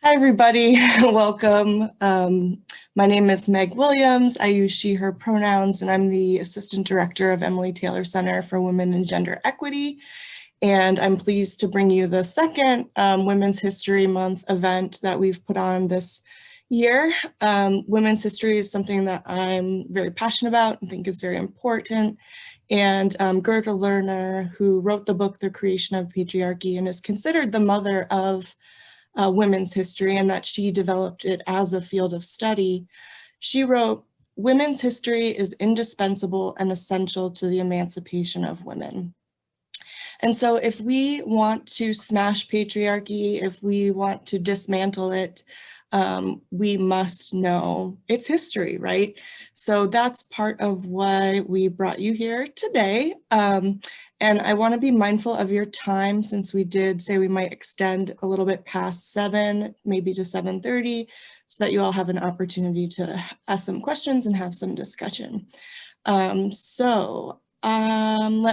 Hi, everybody. Welcome. My name is Meg Williams. I use she, her pronouns, and I'm the Assistant Director of Emily Taylor Center for Women and Gender Equity. And I'm pleased to bring you the second Women's History Month event that we've put on this year. Women's history is something that I'm very passionate about and think is very important. And Gerda Lerner, who wrote the book, The Creation of Patriarchy, and is considered the mother of women's history, and that she developed it as a field of study. She wrote, "Women's history is indispensable and essential to the emancipation of women." And so if we want to smash patriarchy, if we want to dismantle it, we must know its history, right? So that's part of why we brought you here today. And I want to be mindful of your time, since we did say we might extend a little bit past 7, maybe to 7:30, so that you all have an opportunity to ask some questions and have some discussion. Let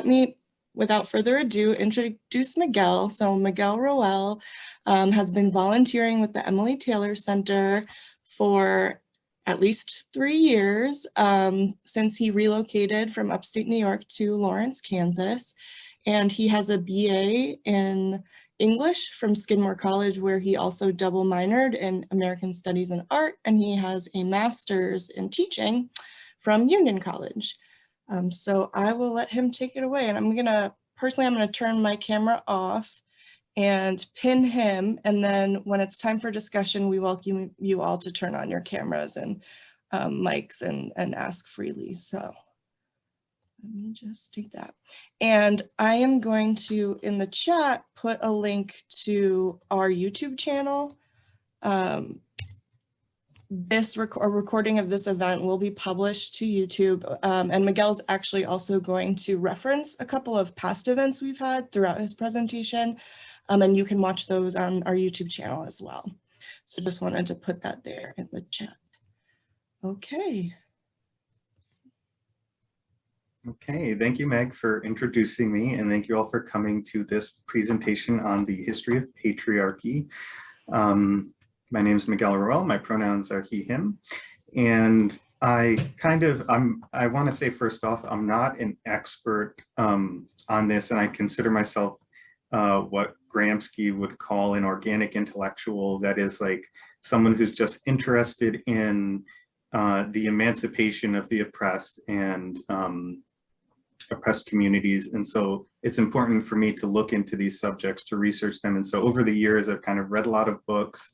me, without further ado, introduce Miguel. So Miguel Roel has been volunteering with the Emily Taylor Center for at least 3 years since he relocated from upstate New York to Lawrence, Kansas. And he has a BA in English from Skidmore College, where he also double minored in American Studies and Art, and he has a master's in teaching from Union College. So I will let him take it away, and I'm gonna turn my camera off and pin him, and then when it's time for discussion, we welcome you all to turn on your cameras and mics and ask freely. So let me just take that. And I am going to, in the chat, put a link to our YouTube channel. This recording of this event will be published to YouTube, and Miguel's actually also going to reference a couple of past events we've had throughout his presentation, and you can watch those on our YouTube channel as well. So just wanted to put that there in the chat. Okay. Okay, thank you, Meg, for introducing me, and thank you all for coming to this presentation on the history of patriarchy. My name is Miguel Roel. My pronouns are he, him. And I want to say first off, I'm not an expert on this, and I consider myself what Gramsci would call an organic intellectual. That is, like, someone who's just interested in the emancipation of the oppressed and oppressed communities. And so it's important for me to look into these subjects, to research them. And so over the years, I've kind of read a lot of books,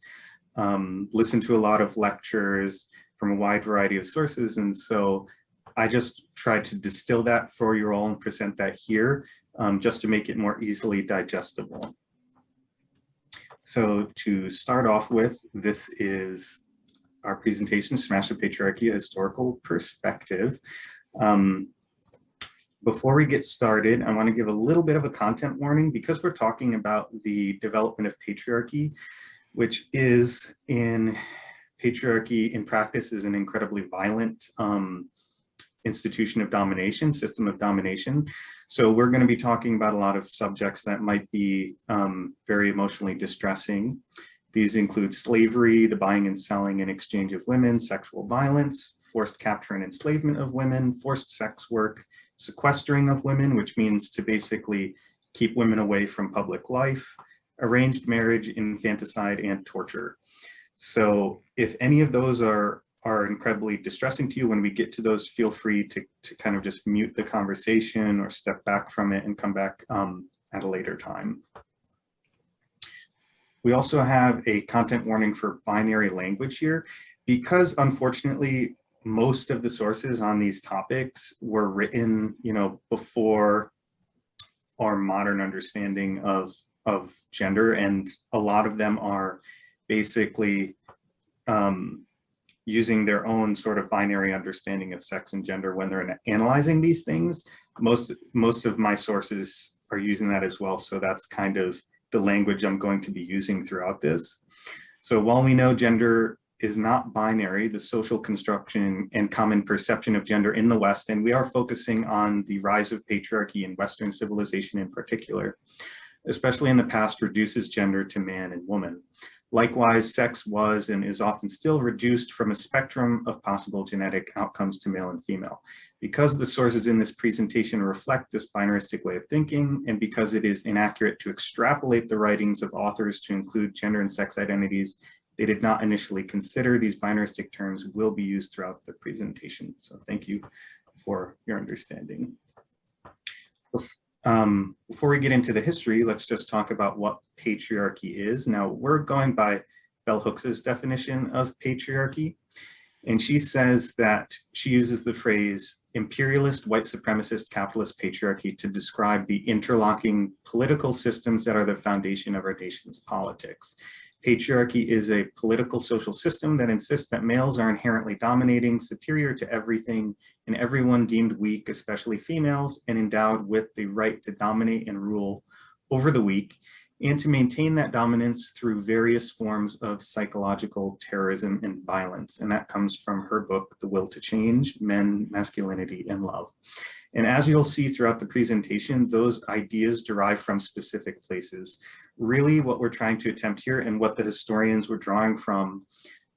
listened to a lot of lectures from a wide variety of sources. And so I just tried to distill that for you all and present that here, just to make it more easily digestible. So to start off with, this is our presentation, Smash the Patriarchy, a Historical Perspective. Before we get started, I want to give a little bit of a content warning, because we're talking about the development of patriarchy, which is patriarchy in practice is an incredibly violent institution of domination, system of domination. So we're going to be talking about a lot of subjects that might be very emotionally distressing. These include slavery, the buying and selling and exchange of women, sexual violence, forced capture and enslavement of women, forced sex work, sequestering of women, which means to basically keep women away from public life, arranged marriage, infanticide, and torture. So if any of those are incredibly distressing to you, when we get to those, feel free to kind of just mute the conversation or step back from it and come back at a later time. We also have a content warning for binary language here, because unfortunately, most of the sources on these topics were written, before our modern understanding of gender, and a lot of them are basically using their own sort of binary understanding of sex and gender when they're analyzing these things. Most of my sources are using that as well, so that's kind of the language I'm going to be using throughout this. So while we know gender is not binary, the social construction and common perception of gender in the West, and we are focusing on the rise of patriarchy in Western civilization in particular, especially in the past, reduces gender to man and woman. Likewise, sex was and is often still reduced from a spectrum of possible genetic outcomes to male and female. Because the sources in this presentation reflect this binaristic way of thinking, and because it is inaccurate to extrapolate the writings of authors to include gender and sex identities they did not initially consider, these binaristic terms will be used throughout the presentation. So thank you for your understanding. Before we get into the history, let's just talk about what patriarchy is. Now, we're going by Bell Hooks's definition of patriarchy, and she says that she uses the phrase imperialist, white supremacist, capitalist patriarchy to describe the interlocking political systems that are the foundation of our nation's politics. Patriarchy is a political social system that insists that males are inherently dominating, superior to everything and everyone, deemed weak, especially females, and endowed with the right to dominate and rule over the weak, and to maintain that dominance through various forms of psychological terrorism and violence. And that comes from her book, The Will to Change: Men, Masculinity, and Love. And as you'll see throughout the presentation, those ideas derive from specific places. Really what we're trying to attempt here, and what the historians we're drawing from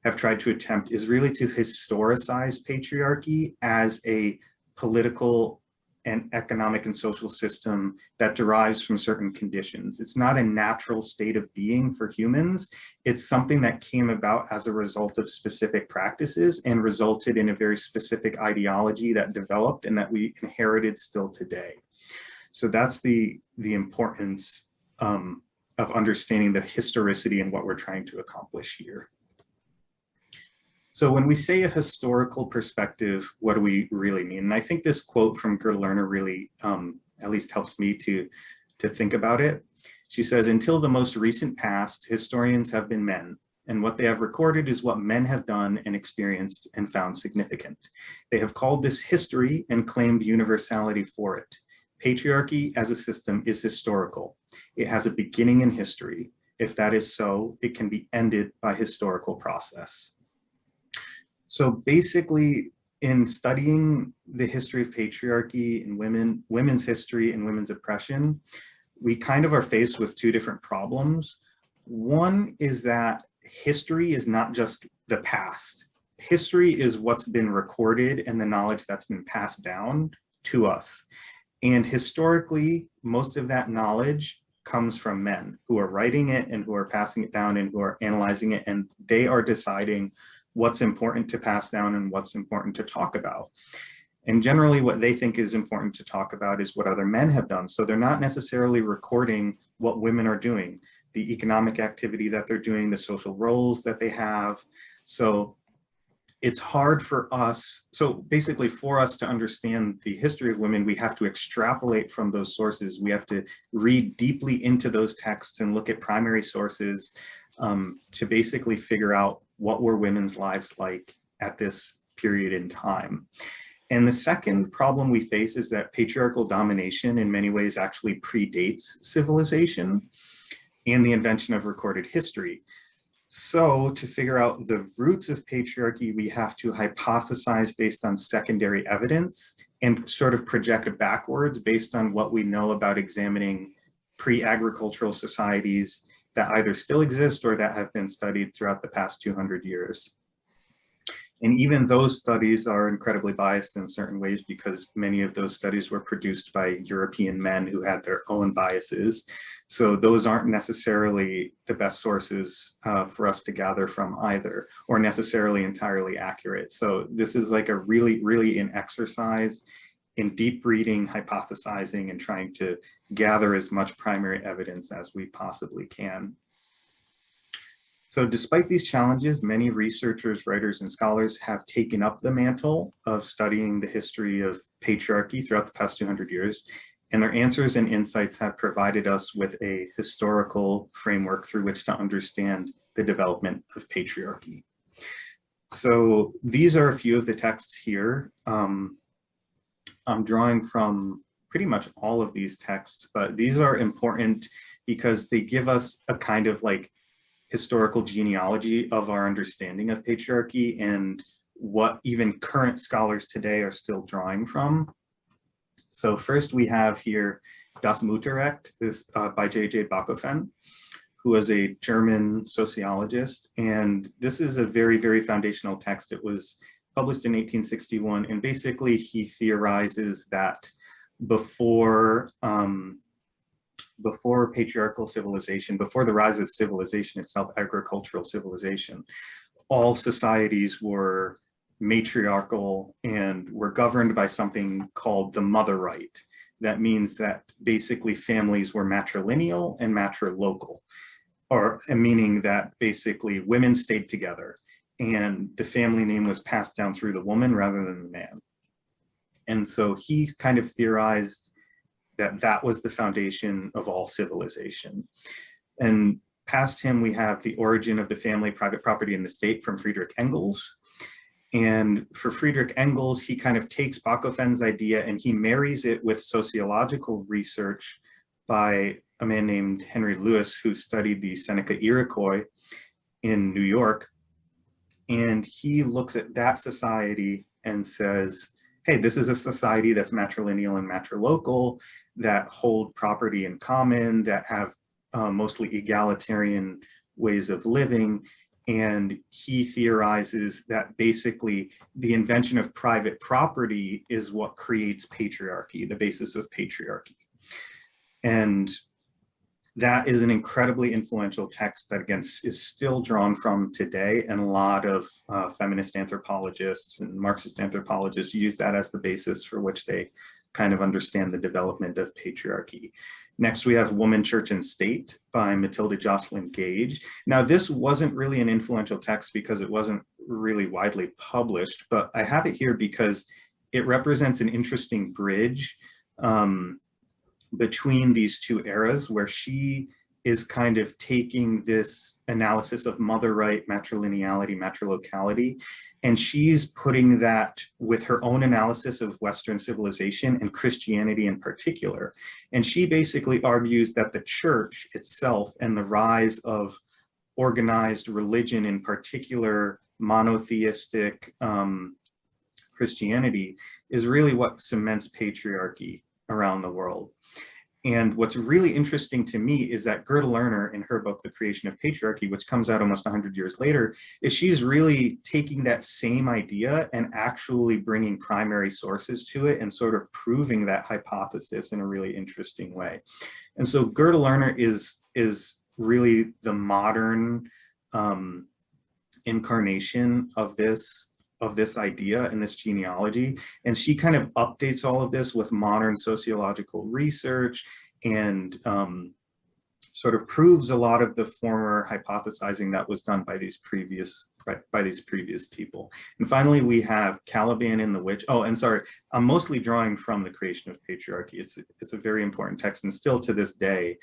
have tried to attempt, is really to historicize patriarchy as a political and economic and social system that derives from certain conditions. It's not a natural state of being for humans. It's something that came about as a result of specific practices and resulted in a very specific ideology that developed and that we inherited still today. So that's the importance of understanding the historicity and what we're trying to accomplish here. So when we say a historical perspective, what do we really mean? And I think this quote from Gerda Lerner really at least helps me to think about it. She says, "Until the most recent past, historians have been men, and what they have recorded is what men have done and experienced and found significant. They have called this history and claimed universality for it. Patriarchy as a system is historical. It has a beginning in history. If that is so, it can be ended by historical process." So basically, in studying the history of patriarchy and women's history and women's oppression, we kind of are faced with two different problems. One is that history is not just the past. History is what's been recorded and the knowledge that's been passed down to us. And historically, most of that knowledge comes from men who are writing it and who are passing it down and who are analyzing it, and they are deciding what's important to pass down and what's important to talk about. And generally what they think is important to talk about is what other men have done. So they're not necessarily recording what women are doing, the economic activity that they're doing, the social roles that they have. So it's hard for us. So basically for us to understand the history of women, we have to extrapolate from those sources. We have to read deeply into those texts and look at primary sources to basically figure out what were women's lives like at this period in time. And the second problem we face is that patriarchal domination in many ways actually predates civilization and the invention of recorded history. So to figure out the roots of patriarchy, we have to hypothesize based on secondary evidence and sort of project backwards based on what we know about examining pre-agricultural societies that either still exist or that have been studied throughout the past 200 years. And even those studies are incredibly biased in certain ways because many of those studies were produced by European men who had their own biases. So those aren't necessarily the best sources for us to gather from either, or necessarily entirely accurate. So this is like a really an exercise in deep reading, hypothesizing, and trying to gather as much primary evidence as we possibly can. So despite these challenges, many researchers, writers, and scholars have taken up the mantle of studying the history of patriarchy throughout the past 200 years, and their answers and insights have provided us with a historical framework through which to understand the development of patriarchy. So these are a few of the texts here. I'm drawing from pretty much all of these texts, but these are important because they give us a kind of like historical genealogy of our understanding of patriarchy and what even current scholars today are still drawing from. So first we have here Das Mutterrecht by J.J. Bachofen, who was a German sociologist. And this is a very, very foundational text. It was published in 1861. And basically he theorizes that before patriarchal civilization, before the rise of civilization itself, agricultural civilization, all societies were matriarchal and were governed by something called the mother right. That means that basically families were matrilineal and matrilocal, or meaning that basically women stayed together and the family name was passed down through the woman rather than the man. And so he kind of theorized that that was the foundation of all civilization. And past him, we have The Origin of the Family, Private Property and the State from Friedrich Engels. And for Friedrich Engels, he kind of takes Bakofen's idea and he marries it with sociological research by a man named Henry Lewis, who studied the Seneca Iroquois in New York. And he looks at that society and says, hey, this is a society that's matrilineal and matrilocal, that hold property in common, that have mostly egalitarian ways of living. And he theorizes that basically the invention of private property is what creates patriarchy, the basis of patriarchy. And that is an incredibly influential text that, again, is still drawn from today. And a lot of feminist anthropologists and Marxist anthropologists use that as the basis for which they kind of understand the development of patriarchy. Next, we have Woman, Church, and State by Matilda Jocelyn Gage. Now, this wasn't really an influential text because it wasn't really widely published, but I have it here because it represents an interesting bridge between these two eras, where she is kind of taking this analysis of mother right, matrilineality, matrilocality, and she's putting that with her own analysis of Western civilization and Christianity in particular. And she basically argues that the church itself and the rise of organized religion, in particular monotheistic Christianity, is really what cements patriarchy around the world. And what's really interesting to me is that Gerda Lerner, in her book, The Creation of Patriarchy, which comes out almost 100 years later, is she's really taking that same idea and actually bringing primary sources to it and sort of proving that hypothesis in a really interesting way. And so Gerda Lerner is really the modern incarnation of this idea and this genealogy. And she kind of updates all of this with modern sociological research and sort of proves a lot of the former hypothesizing that was done by these previous people. And finally, we have Caliban in the Witch. Oh, and sorry, I'm mostly drawing from The Creation of Patriarchy. It's a very important text, and still to this day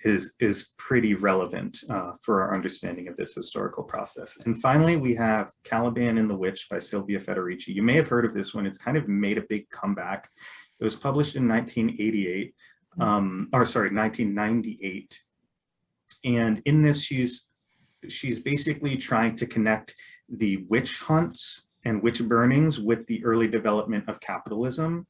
is pretty relevant for our understanding of this historical process. And finally, we have Caliban and the Witch by Silvia Federici. You may have heard of this one. It's kind of made a big comeback. It was published in 1998, 1998. And in this, she's basically trying to connect the witch hunts and witch burnings with the early development of capitalism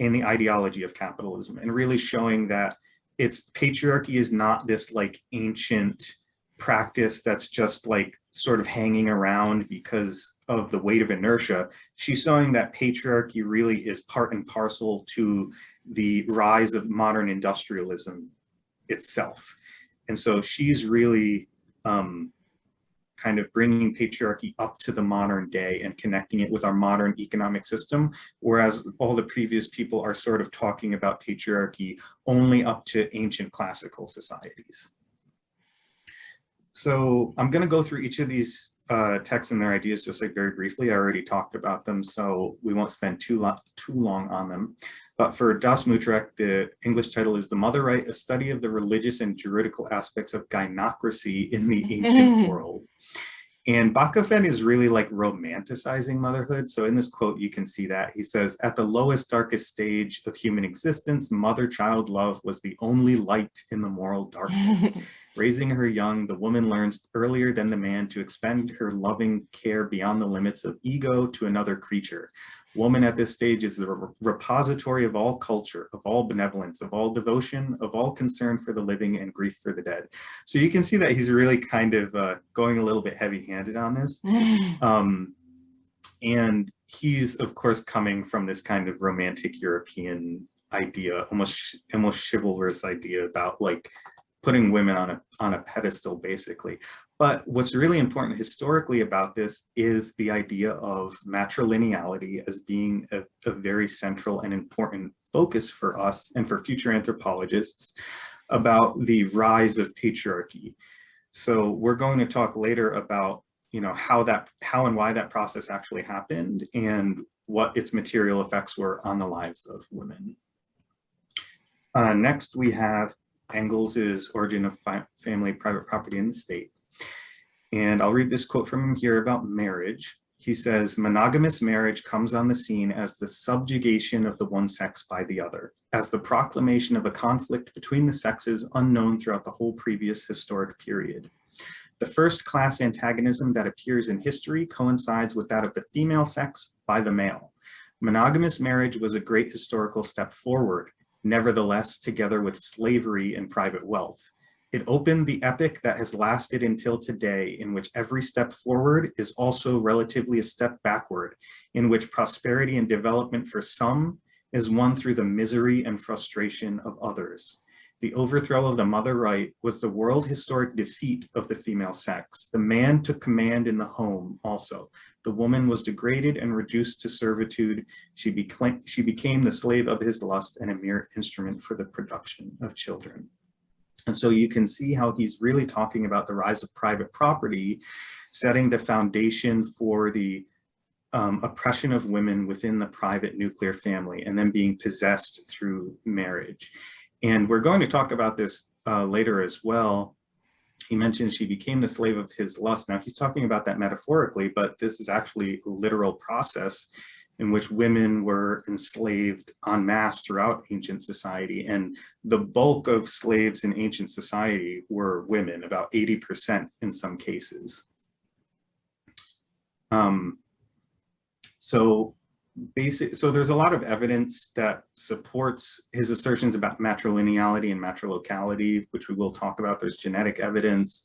and the ideology of capitalism, and really showing that patriarchy is not this like ancient practice that's just like sort of hanging around because of the weight of inertia. She's showing that patriarchy really is part and parcel to the rise of modern industrialism itself. And so she's really kind of bringing patriarchy up to the modern day and connecting it with our modern economic system, whereas all the previous people are sort of talking about patriarchy only up to ancient classical societies. So I'm going to go through each of these texts and their ideas just like very briefly. I already talked about them, so we won't spend too long on them. But for Das Mutrecht, the English title is The Mother Right, a study of the religious and juridical aspects of gynocracy in the ancient world. And Bakofen is really like romanticizing motherhood. So in this quote, you can see that. He says, at the lowest, darkest stage of human existence, mother-child love was the only light in the moral darkness. Raising her young, the woman learns earlier than the man to expend her loving care beyond the limits of ego to another creature. Woman at this stage is the repository of all culture, of all benevolence, of all devotion, of all concern for the living and grief for the dead. So you can see that he's really kind of going a little bit heavy-handed on this. And he's, of course, coming from this kind of romantic European idea, almost chivalrous idea about like putting women on a pedestal, basically. But what's really important historically about this is the idea of matrilineality as being a very central and important focus for us and for future anthropologists about the rise of patriarchy. So we're going to talk later about, you know, how and why that process actually happened and what its material effects were on the lives of women. Next, we have Engels' Origin of Family, Private Property in the State. And I'll read this quote from him here about marriage. He says, monogamous marriage comes on the scene as the subjugation of the one sex by the other, as the proclamation of a conflict between the sexes unknown throughout the whole previous historic period. The first class antagonism that appears in history coincides with that of the female sex by the male. Monogamous marriage was a great historical step forward, nevertheless, together with slavery and private wealth. It opened the epoch that has lasted until today, in which every step forward is also relatively a step backward, in which prosperity and development for some is won through the misery and frustration of others. The overthrow of the mother right was the world historic defeat of the female sex. The man took command in the home also. The woman was degraded and reduced to servitude. She became the slave of his lust and a mere instrument for the production of children. And so you can see how he's really talking about the rise of private property, setting the foundation for the oppression of women within the private nuclear family and then being possessed through marriage. And we're going to talk about this later as well. He mentions she became the slave of his lust. Now he's talking about that metaphorically, but this is actually a literal process in which women were enslaved en masse throughout ancient society. And the bulk of slaves in ancient society were women, about 80% in some cases. So there's a lot of evidence that supports his assertions about matrilineality and matrilocality, which we will talk about. There's genetic evidence,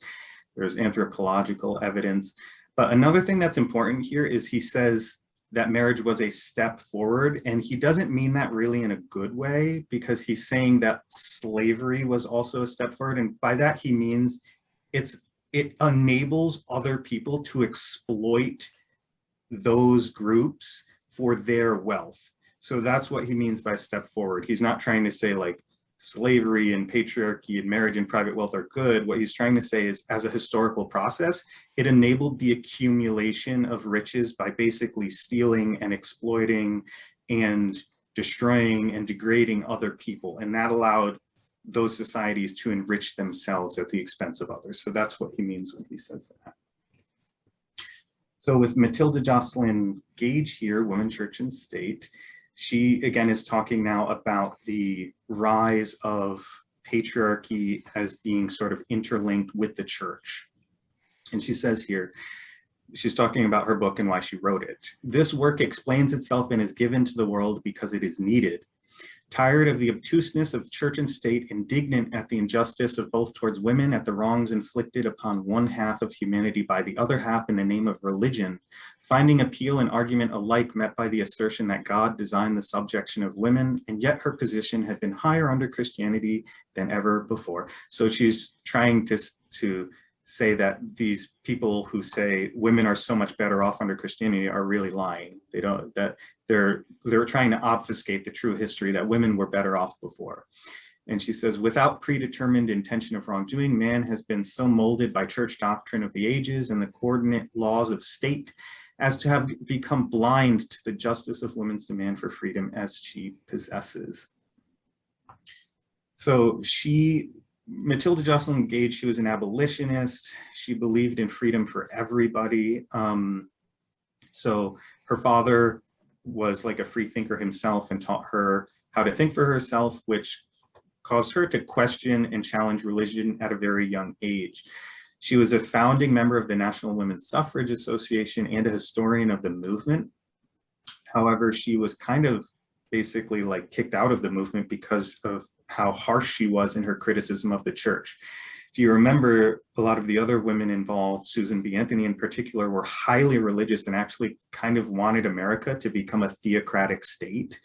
there's anthropological evidence. But another thing that's important here is he says that marriage was a step forward, and he doesn't mean that really in a good way, because he's saying that slavery was also a step forward. And by that he means it enables other people to exploit those groups for their wealth. So that's what he means by step forward. He's not trying to say like slavery and patriarchy and marriage and private wealth are good. What he's trying to say is, as a historical process, it enabled the accumulation of riches by basically stealing and exploiting and destroying and degrading other people. And that allowed those societies to enrich themselves at the expense of others. So that's what he means when he says that. So with Matilda Jocelyn Gage here, Women, Church, and State, she again is talking now about the rise of patriarchy as being sort of interlinked with the church. And she says here, she's talking about her book and why she wrote it. This work explains itself and is given to the world because it is needed. Tired of the obtuseness of church and state, indignant at the injustice of both towards women, at the wrongs inflicted upon one half of humanity by the other half in the name of religion, finding appeal and argument alike met by the assertion that God designed the subjection of women, and yet her position had been higher under Christianity than ever before. So she's trying to say that these people who say women are so much better off under Christianity are really lying. They don't, that they're trying to obfuscate the true history that women were better off before. And she says, without predetermined intention of wrongdoing, man has been so molded by church doctrine of the ages and the coordinate laws of state as to have become blind to the justice of women's demand for freedom as she possesses. So Matilda Jocelyn Gage, she was an abolitionist. She believed in freedom for everybody. So her father was like a free thinker himself and taught her how to think for herself, which caused her to question and challenge religion at a very young age. She was a founding member of the National Women's Suffrage Association and a historian of the movement. However, she was kind of basically like kicked out of the movement because of how harsh she was in her criticism of the church. If you remember, a lot of the other women involved, Susan B. Anthony in particular, were highly religious and actually kind of wanted America to become a theocratic state.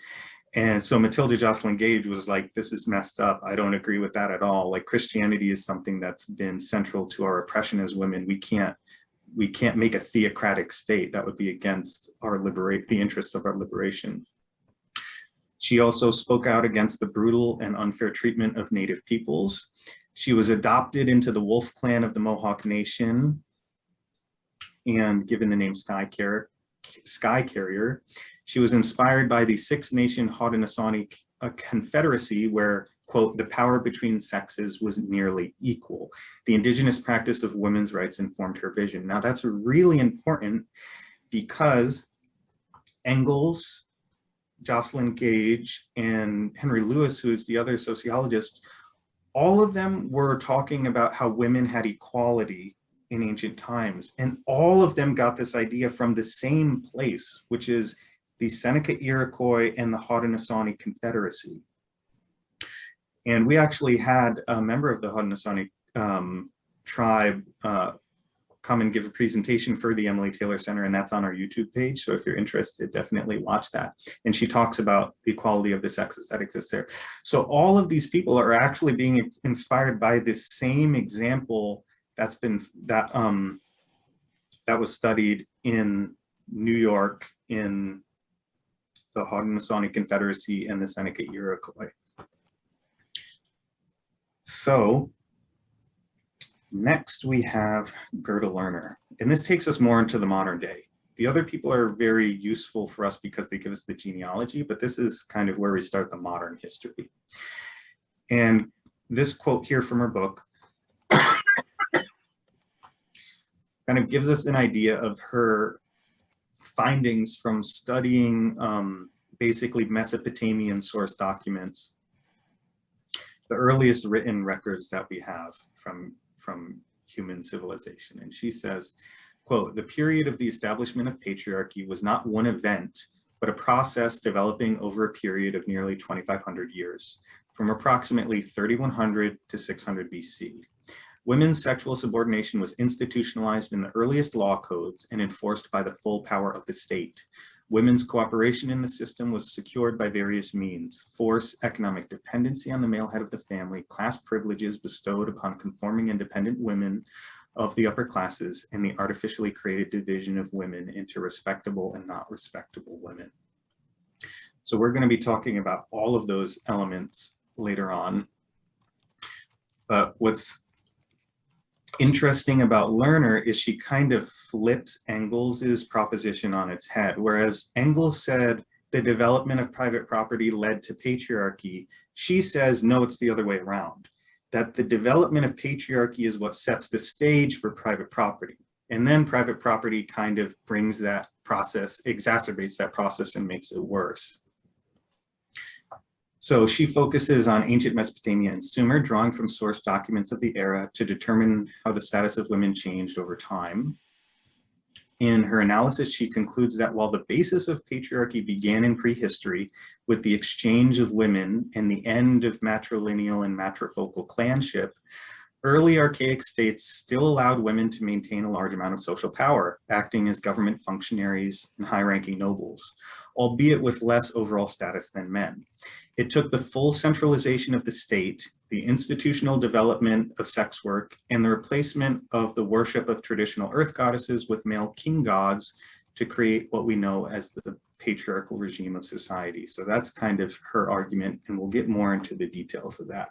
And so Matilda Jocelyn Gage was like, this is messed up. I don't agree with that at all. Like, Christianity is something that's been central to our oppression as women. We can't make a theocratic state. That would be against the interests of our liberation. She also spoke out against the brutal and unfair treatment of Native peoples. She was adopted into the Wolf Clan of the Mohawk Nation and given the name Sky Carrier. She was inspired by the Six Nation Haudenosaunee Confederacy, where, quote, the power between sexes was nearly equal. The indigenous practice of women's rights informed her vision. Now that's really important because Engels, Jocelyn Gage, and Henry Lewis, who is the other sociologist, all of them were talking about how women had equality in ancient times. And all of them got this idea from the same place, which is the Seneca Iroquois and the Haudenosaunee Confederacy. And we actually had a member of the Haudenosaunee tribe come and give a presentation for the Emily Taylor Center, and that's on our YouTube page. So if you're interested, definitely watch that. And she talks about the equality of the sexes that exists there. So all of these people are actually being inspired by this same example that was studied in New York in the Haudenosaunee Confederacy and the Seneca Iroquois. So next we have Gerda Lerner, and this takes us more into the modern day. The other people are very useful for us because they give us the genealogy, but this is kind of where we start the modern history. And this quote here from her book kind of gives us an idea of her findings from studying basically Mesopotamian source documents, the earliest written records that we have from human civilization. And she says, quote, the period of the establishment of patriarchy was not one event, but a process developing over a period of nearly 2,500 years, from approximately 3100 to 600 BC. Women's sexual subordination was institutionalized in the earliest law codes and enforced by the full power of the state. Women's cooperation in the system was secured by various means: force, economic dependency on the male head of the family, class privileges bestowed upon conforming independent women of the upper classes, and the artificially created division of women into respectable and not respectable women. So we're going to be talking about all of those elements later on. But what's interesting about Lerner is she kind of flips Engels's proposition on its head. Whereas Engels said the development of private property led to patriarchy, she says, no, it's the other way around, that the development of patriarchy is what sets the stage for private property. And then private property kind of brings that process, exacerbates that process and makes it worse. So she focuses on ancient Mesopotamia and Sumer, drawing from source documents of the era to determine how the status of women changed over time. In her analysis, she concludes that while the basis of patriarchy began in prehistory with the exchange of women and the end of matrilineal and matrifocal clanship, early archaic states still allowed women to maintain a large amount of social power, acting as government functionaries and high-ranking nobles, albeit with less overall status than men. It took the full centralization of the state, the institutional development of sex work, and the replacement of the worship of traditional earth goddesses with male king gods to create what we know as the patriarchal regime of society. So that's kind of her argument, and we'll get more into the details of that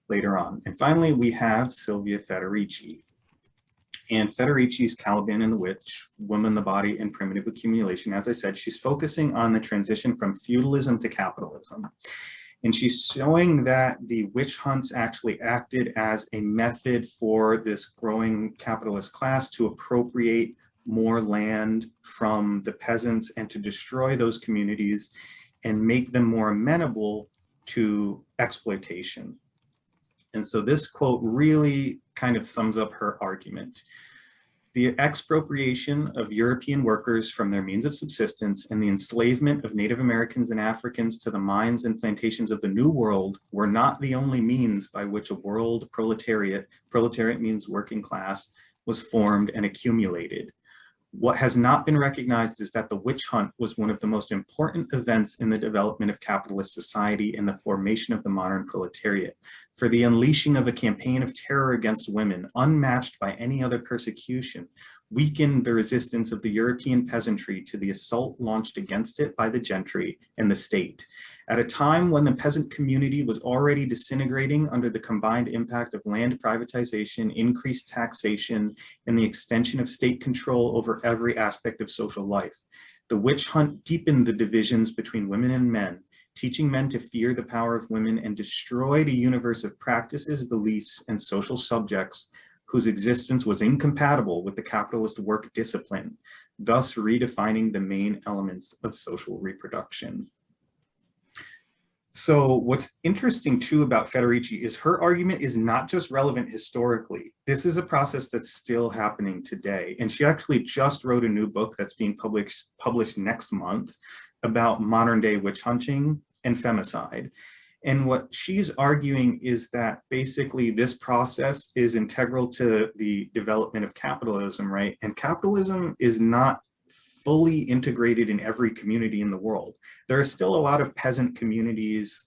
later on. And finally, we have Silvia Federici. And Federici's Caliban and the Witch, Woman, the Body, and Primitive Accumulation. As I said, she's focusing on the transition from feudalism to capitalism. And she's showing that the witch hunts actually acted as a method for this growing capitalist class to appropriate more land from the peasants and to destroy those communities and make them more amenable to exploitation. And so this quote really kind of sums up her argument. The expropriation of European workers from their means of subsistence and the enslavement of Native Americans and Africans to the mines and plantations of the New World were not the only means by which a world proletariat means working class, was formed and accumulated. What has not been recognized is that the witch hunt was one of the most important events in the development of capitalist society and the formation of the modern proletariat. For the unleashing of a campaign of terror against women, unmatched by any other persecution, weakened the resistance of the European peasantry to the assault launched against it by the gentry and the state. At a time when the peasant community was already disintegrating under the combined impact of land privatization, increased taxation, and the extension of state control over every aspect of social life, the witch hunt deepened the divisions between women and men, teaching men to fear the power of women, and destroyed a universe of practices, beliefs, and social subjects whose existence was incompatible with the capitalist work discipline, thus redefining the main elements of social reproduction. So what's interesting too about Federici is her argument is not just relevant historically. This is a process that's still happening today. And she actually just wrote a new book that's being published next month about modern day witch hunting and femicide. And what she's arguing is that basically this process is integral to the development of capitalism, right? And capitalism is not fully integrated in every community in the world. There are still a lot of peasant communities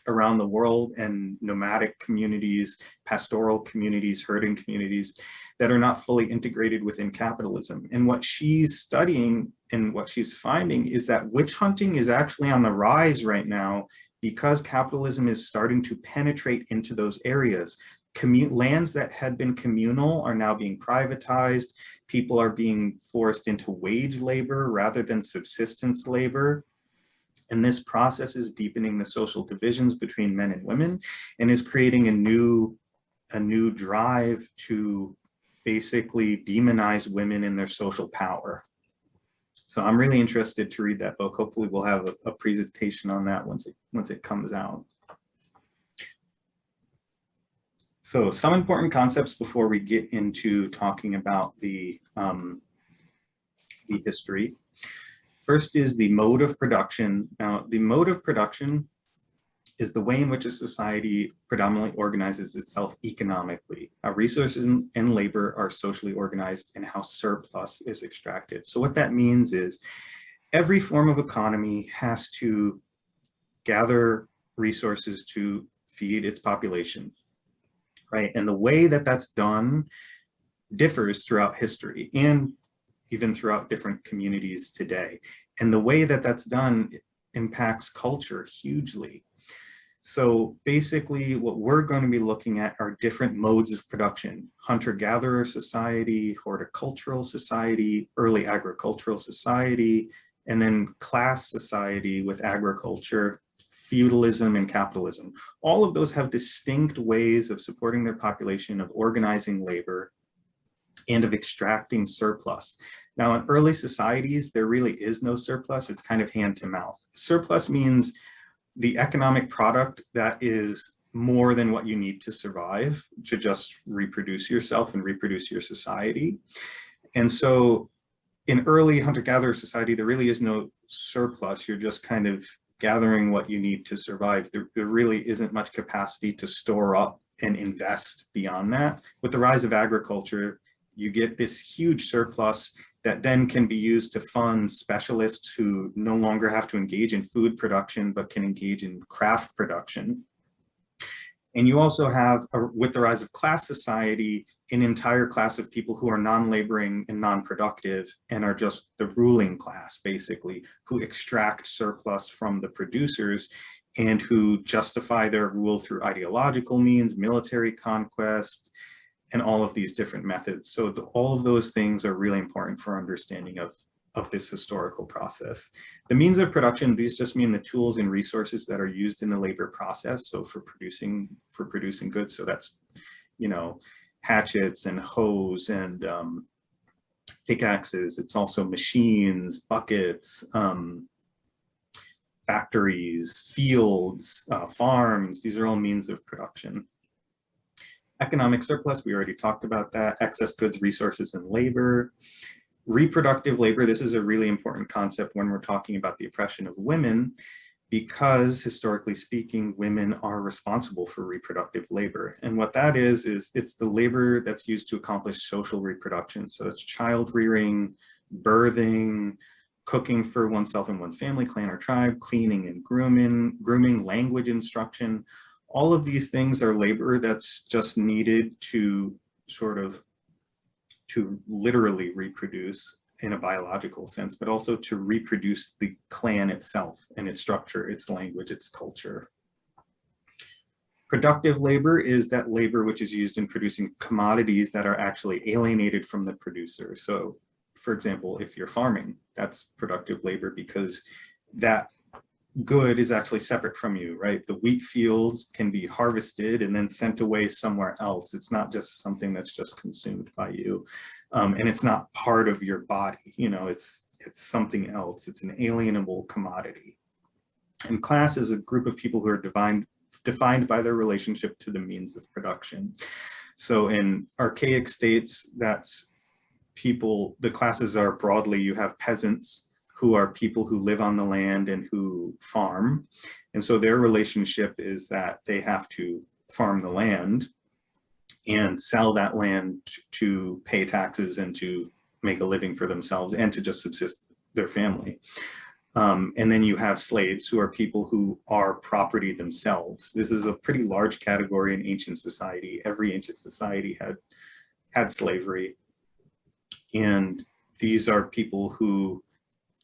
around the world and nomadic communities, pastoral communities, herding communities that are not fully integrated within capitalism. And what she's studying and what she's finding is that witch hunting is actually on the rise right now because capitalism is starting to penetrate into those areas. Lands that had been communal are now being privatized. People are being forced into wage labor rather than subsistence labor. And this process is deepening the social divisions between men and women and is creating a new drive to basically demonize women and their social power. So I'm really interested to read that book. Hopefully we'll have a presentation on that once it comes out. So some important concepts before we get into talking about the history. First is the mode of production. Now, the mode of production is the way in which a society predominantly organizes itself economically, how resources and labor are socially organized, and how surplus is extracted. So what that means is every form of economy has to gather resources to feed its population. Right, and the way that that's done differs throughout history and even throughout different communities today. And the way that that's done impacts culture hugely. So basically what we're going to be looking at are different modes of production: hunter-gatherer society, horticultural society, early agricultural society, and then class society with agriculture, feudalism, and capitalism. All of those have distinct ways of supporting their population, of organizing labor, and of extracting surplus. Now, in early societies, there really is no surplus. It's kind of hand to mouth. Surplus means the economic product that is more than what you need to survive, to just reproduce yourself and reproduce your society. And so in early hunter-gatherer society, there really is no surplus. You're just kind of gathering what you need to survive. There really isn't much capacity to store up and invest beyond that. With the rise of agriculture, you get this huge surplus that then can be used to fund specialists who no longer have to engage in food production, but can engage in craft production. And you also have, with the rise of class society, an entire class of people who are non-laboring and non-productive and are just the ruling class, basically, who extract surplus from the producers and who justify their rule through ideological means, military conquest, and all of these different methods. So all of those things are really important for understanding of this historical process. The means of production, these just mean the tools and resources that are used in the labor process. So for producing goods, so that's, you know, hatchets and hoes and pickaxes. It's also machines, buckets, factories, fields, farms. These are all means of production. Economic surplus, we already talked about that. Excess goods, resources, and labor. Reproductive labor, this is a really important concept when we're talking about the oppression of women, because historically speaking, women are responsible for reproductive labor. And what that is it's the labor that's used to accomplish social reproduction. So it's child rearing, birthing, cooking for oneself and one's family, clan, or tribe, cleaning and grooming, language instruction. All of these things are labor that's just needed to literally reproduce in a biological sense, but also to reproduce the clan itself and its structure, its language, its culture. Productive labor is that labor which is used in producing commodities that are actually alienated from the producer. So, for example, if you're farming, that's productive labor because that good is actually separate from you, right? The wheat fields can be harvested and then sent away somewhere else. It's not just something that's just consumed by you. And it's not part of your body, you know, it's something else. It's an alienable commodity. And class is a group of people who are defined by their relationship to the means of production. So in archaic states, that's people, the classes are broadly, you have peasants, who are people who live on the land and who farm. And so their relationship is that they have to farm the land and sell that land to pay taxes and to make a living for themselves and to just subsist their family. And then you have slaves who are people who are property themselves. This is a pretty large category in ancient society. Every ancient society had slavery. And these are people who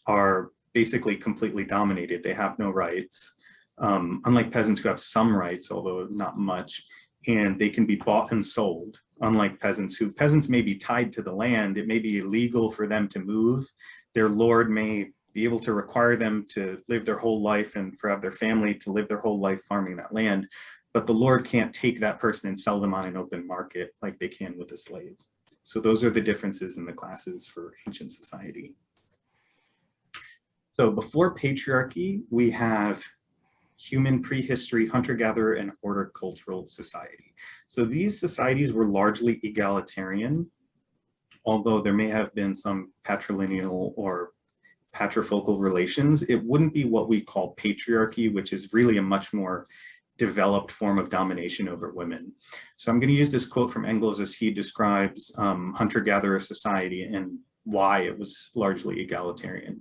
are basically completely dominated. They have no rights, unlike peasants who have some rights, although not much, and they can be bought and sold, unlike peasants may be tied to the land. It may be illegal for them to move. Their lord may be able to require them to live their whole life and have their family to live their whole life farming that land, but the lord can't take that person and sell them on an open market like they can with a slave. So those are the differences in the classes for ancient society. So before patriarchy, we have human prehistory, hunter-gatherer, and horticultural society. So these societies were largely egalitarian, although there may have been some patrilineal or patrifocal relations. It wouldn't be what we call patriarchy, which is really a much more developed form of domination over women. So I'm going to use this quote from Engels as he describes hunter-gatherer society and why it was largely egalitarian.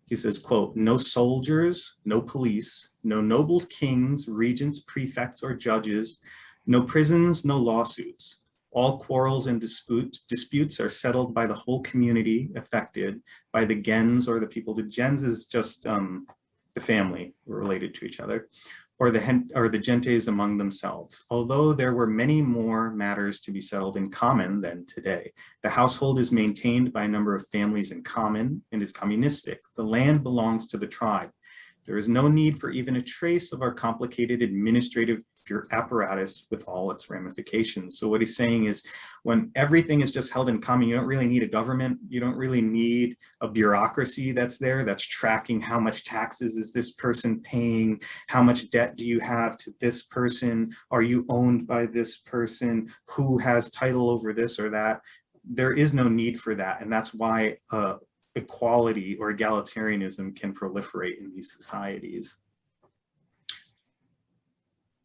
He says, quote, "No soldiers, no police, no nobles, kings, regents, prefects, or judges, no prisons, no lawsuits. All quarrels and disputes are settled by the whole community affected, by the gens or the people." The gens is just the family related to each other, or the gentes among themselves. Although there were many more matters to be settled in common than today. The household is maintained by a number of families in common and is communistic. The land belongs to the tribe. There is no need for even a trace of our complicated administrative apparatus with all its ramifications. So what he's saying is when everything is just held in common, you don't really need a government. You don't really need a bureaucracy that's there, that's tracking how much taxes is this person paying, how much debt do you have to this person, are you owned by this person, who has title over this or that. There is no need for that. And that's why equality or egalitarianism can proliferate in these societies.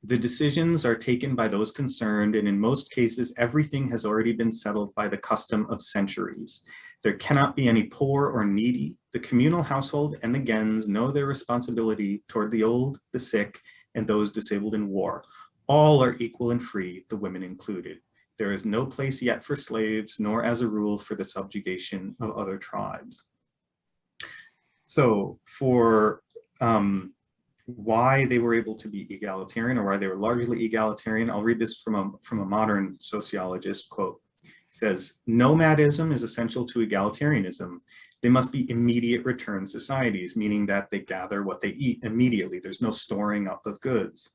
The decisions are taken by those concerned, and in most cases, everything has already been settled by the custom of centuries. There cannot be any poor or needy. The communal household and the gens know their responsibility toward the old, the sick, and those disabled in war. All are equal and free, the women included. There is no place yet for slaves, nor as a rule for the subjugation of other tribes. So for why they were able to be egalitarian, or why they were largely egalitarian, I'll read this from a modern sociologist, quote. He says, "Nomadism is essential to egalitarianism. They must be immediate return societies," meaning that they gather what they eat immediately. There's no storing up of goods.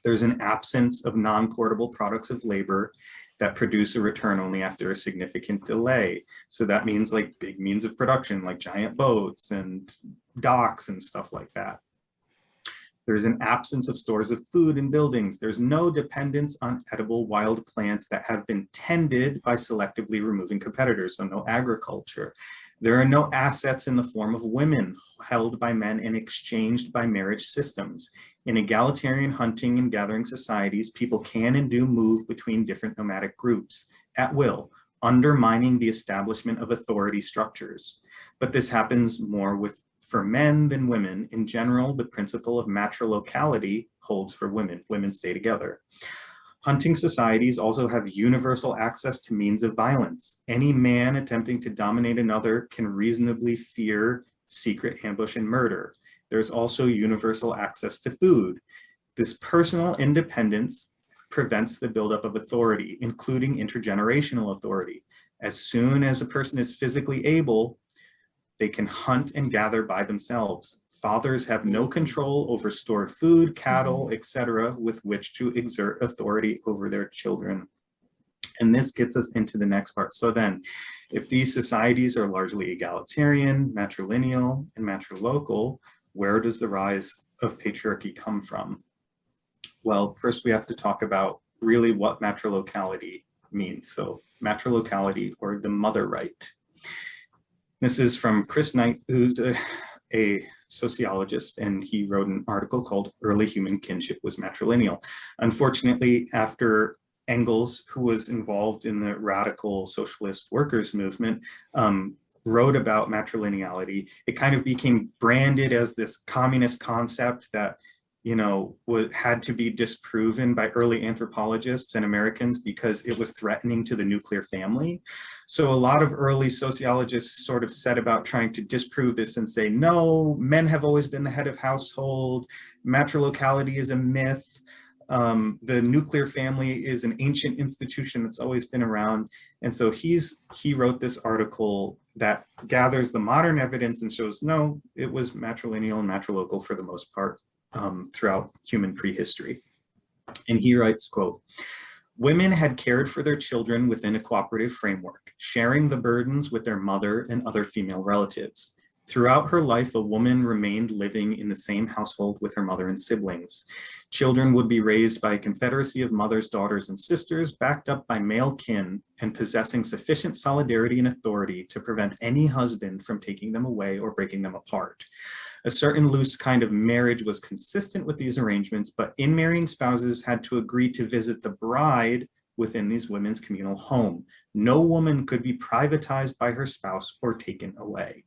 There's an absence of non-portable products of labor that produce a return only after a significant delay. So that means like big means of production, like giant boats and docks and stuff like that. There's an absence of stores of food and buildings. There's no dependence on edible wild plants that have been tended by selectively removing competitors, so no agriculture. There are no assets in the form of women held by men and exchanged by marriage systems. In egalitarian hunting and gathering societies, people can and do move between different nomadic groups at will, undermining the establishment of authority structures. But this happens more for men than women. In general, the principle of matrilocality holds for women. Women stay together. Hunting societies also have universal access to means of violence. Any man attempting to dominate another can reasonably fear secret ambush and murder. There's also universal access to food. This personal independence prevents the buildup of authority, including intergenerational authority. As soon as a person is physically able, they can hunt and gather by themselves. Fathers have no control over stored food, cattle, etc., with which to exert authority over their children. And this gets us into the next part. So then, if these societies are largely egalitarian, matrilineal, and matrilocal, where does the rise of patriarchy come from? Well, first we have to talk about really what matrilocality means. So matrilocality, or the mother right. This is from Chris Knight, who's a sociologist, and he wrote an article called Early Human Kinship Was Matrilineal. Unfortunately, after Engels, who was involved in the radical socialist workers movement, wrote about matrilineality, it kind of became branded as this communist concept that, you know, had to be disproven by early anthropologists and Americans because it was threatening to the nuclear family. So a lot of early sociologists sort of set about trying to disprove this and say, no, men have always been the head of household, matrilocality is a myth, the nuclear family is an ancient institution that's always been around. And so he wrote this article that gathers the modern evidence and shows, no, it was matrilineal and matrilocal for the most part. Throughout human prehistory. And he writes, quote, "Women had cared for their children within a cooperative framework, sharing the burdens with their mother and other female relatives. Throughout her life, a woman remained living in the same household with her mother and siblings. Children would be raised by a confederacy of mothers, daughters, and sisters, backed up by male kin and possessing sufficient solidarity and authority to prevent any husband from taking them away or breaking them apart. A certain loose kind of marriage was consistent with these arrangements, but in-marrying spouses had to agree to visit the bride within these women's communal home. No woman could be privatized by her spouse or taken away."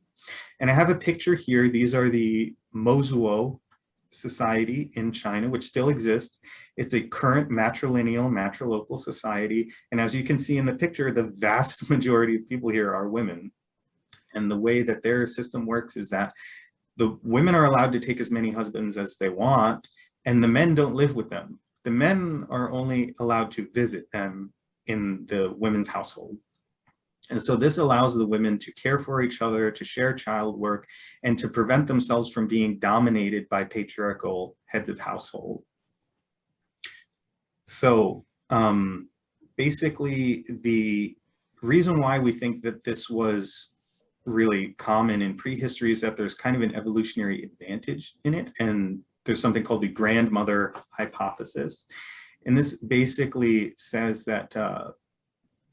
And I have a picture here. These are the Mozuo society in China, which still exists. It's a current matrilineal, matrilocal society. And as you can see in the picture, the vast majority of people here are women. And the way that their system works is that the women are allowed to take as many husbands as they want, and the men don't live with them. The men are only allowed to visit them in the women's household. And so this allows the women to care for each other, to share child work, and to prevent themselves from being dominated by patriarchal heads of household. So basically, the reason why we think that this was really common in prehistory is that there's kind of an evolutionary advantage in it, and there's something called the grandmother hypothesis. And this basically says that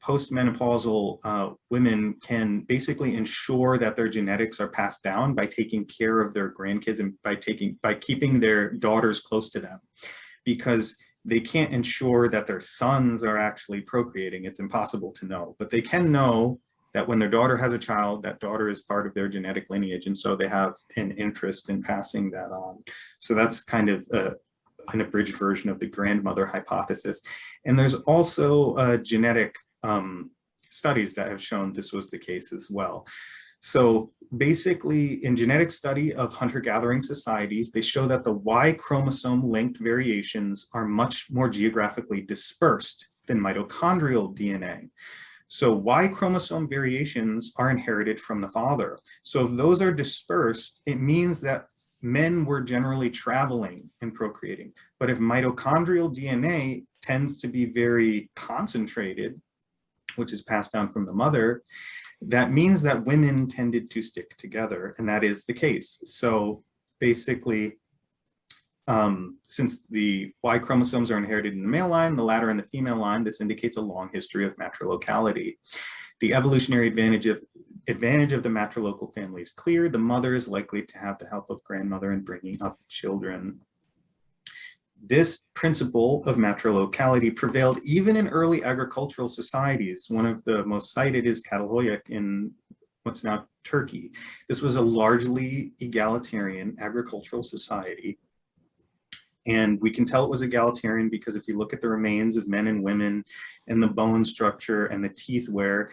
postmenopausal women can basically ensure that their genetics are passed down by taking care of their grandkids and by keeping their daughters close to them, because they can't ensure that their sons are actually procreating. It's impossible to know, but they can know that when their daughter has a child, that daughter is part of their genetic lineage, and so they have an interest in passing that on. So that's kind of an abridged version of the grandmother hypothesis. And there's also genetic studies that have shown this was the case as well. So basically, in genetic study of hunter-gathering societies, they show that the Y chromosome linked variations are much more geographically dispersed than mitochondrial DNA. So Y chromosome variations are inherited from the father. So if those are dispersed, it means that men were generally traveling and procreating. But if mitochondrial DNA tends to be very concentrated, which is passed down from the mother, that means that women tended to stick together, and that is the case. So basically, Since the Y chromosomes are inherited in the male line, the latter in the female line, this indicates a long history of matrilocality. The evolutionary advantage of the matrilocal family is clear. The mother is likely to have the help of grandmother in bringing up children. This principle of matrilocality prevailed even in early agricultural societies. One of the most cited is Catalhoyuk in what's now Turkey. This was a largely egalitarian agricultural society. And we can tell it was egalitarian because if you look at the remains of men and women and the bone structure and the teeth wear,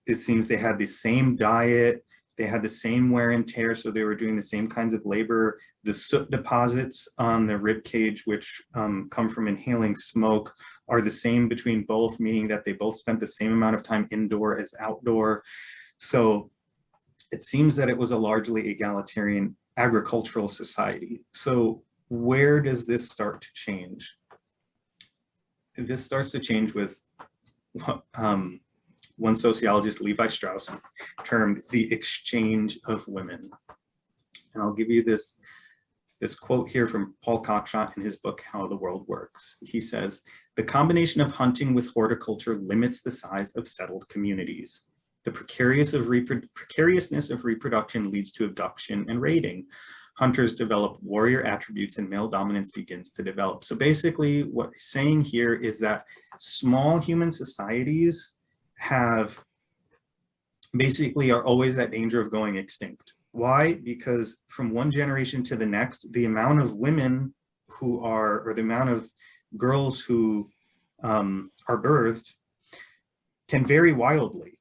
it seems they had the same diet, they had the same wear and tear, so they were doing the same kinds of labor. The soot deposits on the rib cage, which come from inhaling smoke, are the same between both, meaning that they both spent the same amount of time indoor as outdoor. So it seems that it was a largely egalitarian agricultural society. So where does this start to change? This starts to change with one sociologist, Levi Strauss, termed the exchange of women. And I'll give you this quote here from Paul Cockshott in his book, How the World Works. He says, "The combination of hunting with horticulture limits the size of settled communities. The precariousness of reproduction leads to abduction and raiding. Hunters develop warrior attributes and male dominance begins to develop." So basically what he's saying here is that small human societies are always at danger of going extinct. Why? Because from one generation to the next, the amount of women or the amount of girls who are birthed can vary wildly.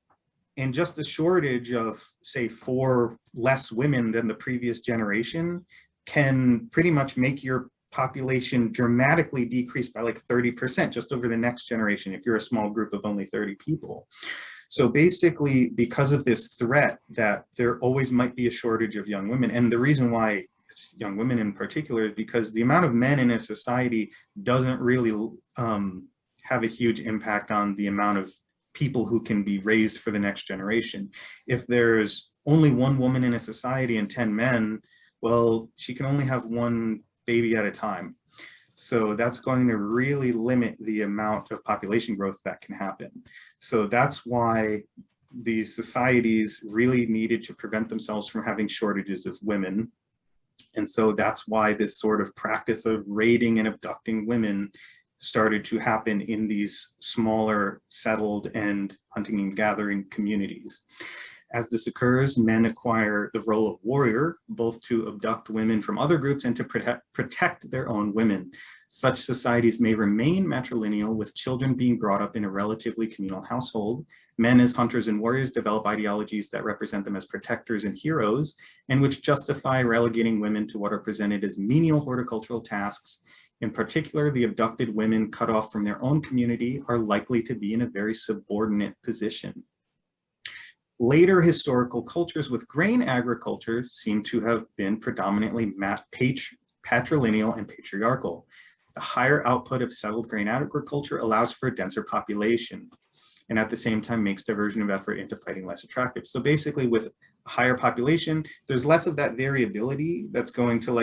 And just the shortage of, say, 4 less women than the previous generation can pretty much make your population dramatically decrease by like 30% just over the next generation if you're a small group of only 30 people. So basically, because of this threat that there always might be a shortage of young women, and the reason why it's young women in particular is because the amount of men in a society doesn't really have a huge impact on the amount of people who can be raised for the next generation. If there's only 1 woman in a society and 10 men, well, she can only have 1 baby at a time. So that's going to really limit the amount of population growth that can happen. So that's why these societies really needed to prevent themselves from having shortages of women. And so that's why this sort of practice of raiding and abducting women started to happen in these smaller settled and hunting and gathering communities. As this occurs, men acquire the role of warrior, both to abduct women from other groups and to protect their own women. Such societies may remain matrilineal, with children being brought up in a relatively communal household. Men as hunters and warriors develop ideologies that represent them as protectors and heroes, and which justify relegating women to what are presented as menial horticultural tasks. In particular, the abducted women cut off from their own community are likely to be in a very subordinate position. Later historical cultures with grain agriculture seem to have been predominantly patrilineal and patriarchal. The higher output of settled grain agriculture allows for a denser population, and at the same time makes diversion of effort into fighting less attractive. So basically, with a higher population, there's less of that variability that's going to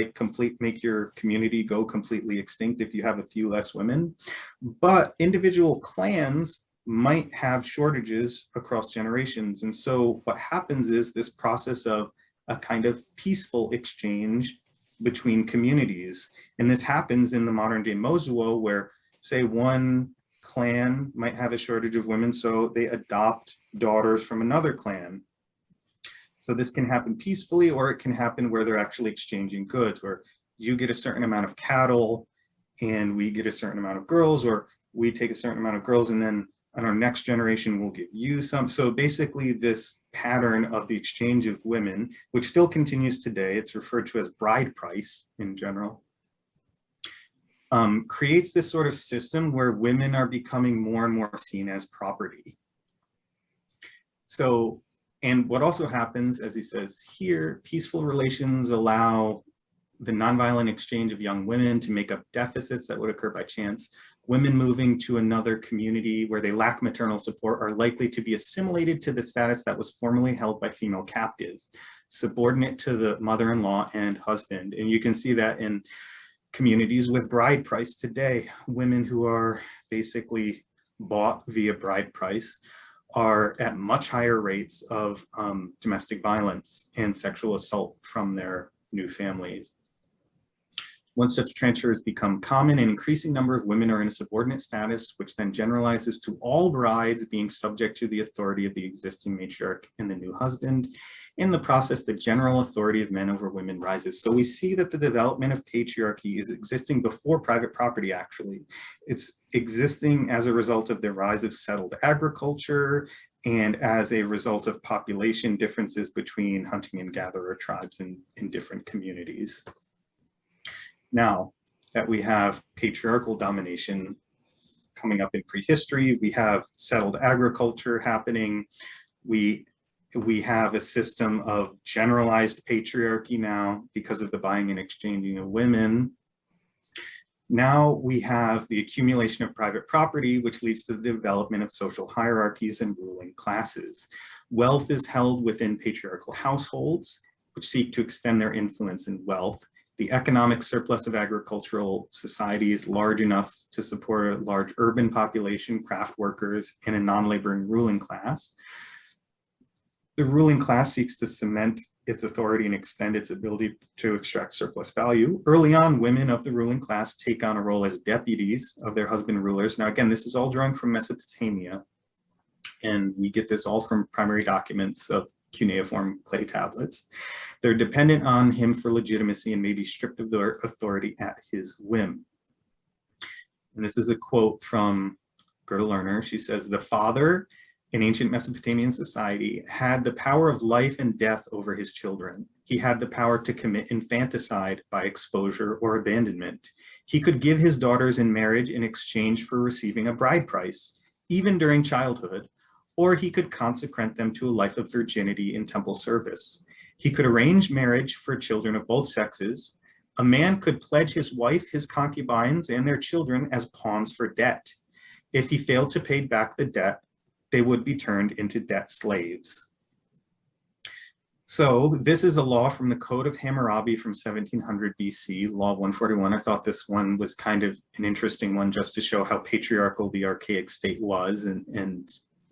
make your community go completely extinct if you have a few less women. But individual clans might have shortages across generations. And so what happens is this process of a kind of peaceful exchange between communities. And this happens in the modern day Mosuo, where, say, one clan might have a shortage of women, so they adopt daughters from another clan. So this can happen peacefully, or it can happen where they're actually exchanging goods, where you get a certain amount of cattle and we get a certain amount of girls, or we take a certain amount of girls and then on our next generation we'll give you some. So basically this pattern of the exchange of women, which still continues today, it's referred to as bride price in general, creates this sort of system where women are becoming more and more seen as property. So, and what also happens, as he says here, peaceful relations allow the nonviolent exchange of young women to make up deficits that would occur by chance. Women moving to another community where they lack maternal support are likely to be assimilated to the status that was formerly held by female captives, subordinate to the mother-in-law and husband. And you can see that in communities with bride price today. Women who are basically bought via bride price are at much higher rates of domestic violence and sexual assault from their new families. Once such transfers become common, an increasing number of women are in a subordinate status, which then generalizes to all brides being subject to the authority of the existing matriarch and the new husband. In the process, the general authority of men over women rises. So we see that the development of patriarchy is existing before private property, actually. It's existing as a result of the rise of settled agriculture and as a result of population differences between hunting and gatherer tribes in different communities. Now that we have patriarchal domination coming up in prehistory, we have settled agriculture happening, we have a system of generalized patriarchy now because of the buying and exchanging of women. Now we have the accumulation of private property, which leads to the development of social hierarchies and ruling classes. Wealth is held within patriarchal households, which seek to extend their influence and wealth. The economic surplus of agricultural society is large enough to support a large urban population, craft workers, and a non-laboring ruling class. The ruling class seeks to cement its authority and extend its ability to extract surplus value. Early on, women of the ruling class take on a role as deputies of their husband rulers. Now, again, this is all drawn from Mesopotamia, and we get this all from primary documents of cuneiform clay tablets. They're dependent on him for legitimacy and may be stripped of their authority at his whim. And this is a quote from Gerda Lerner. She says, "The father in ancient Mesopotamian society had the power of life and death over his children. He had the power to commit infanticide by exposure or abandonment. He could give his daughters in marriage in exchange for receiving a bride price, even during childhood, or he could consecrate them to a life of virginity in temple service. He could arrange marriage for children of both sexes. A man could pledge his wife, his concubines, and their children as pawns for debt. If he failed to pay back the debt, they would be turned into debt slaves." So this is a law from the Code of Hammurabi from 1700 BC, Law 141. I thought this one was kind of an interesting one just to show how patriarchal the archaic state was and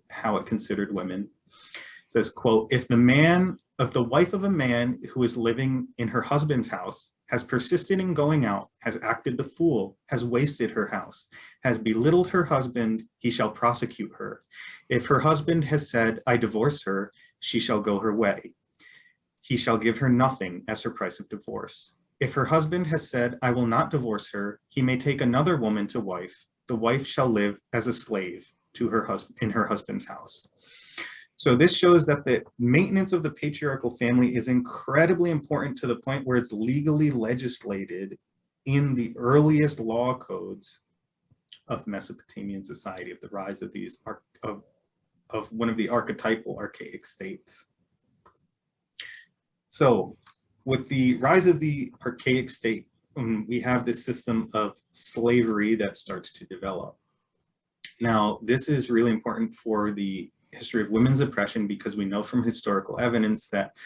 how it considered women. It says, quote, "If the wife of a man who is living in her husband's house has persisted in going out, has acted the fool, has wasted her house, has belittled her husband, he shall prosecute her. If her husband has said, 'I divorce her,' she shall go her way. He shall give her nothing as her price of divorce. If her husband has said, 'I will not divorce her,' he may take another woman to wife. The wife shall live as a slave to her husband in her husband's house." So this shows that the maintenance of the patriarchal family is incredibly important to the point where it's legally legislated in the earliest law codes of Mesopotamian society, of the rise of these of one of the archetypal archaic states. So with the rise of the archaic state, we have this system of slavery that starts to develop. Now, this is really important for the history of women's oppression because we know from historical evidence that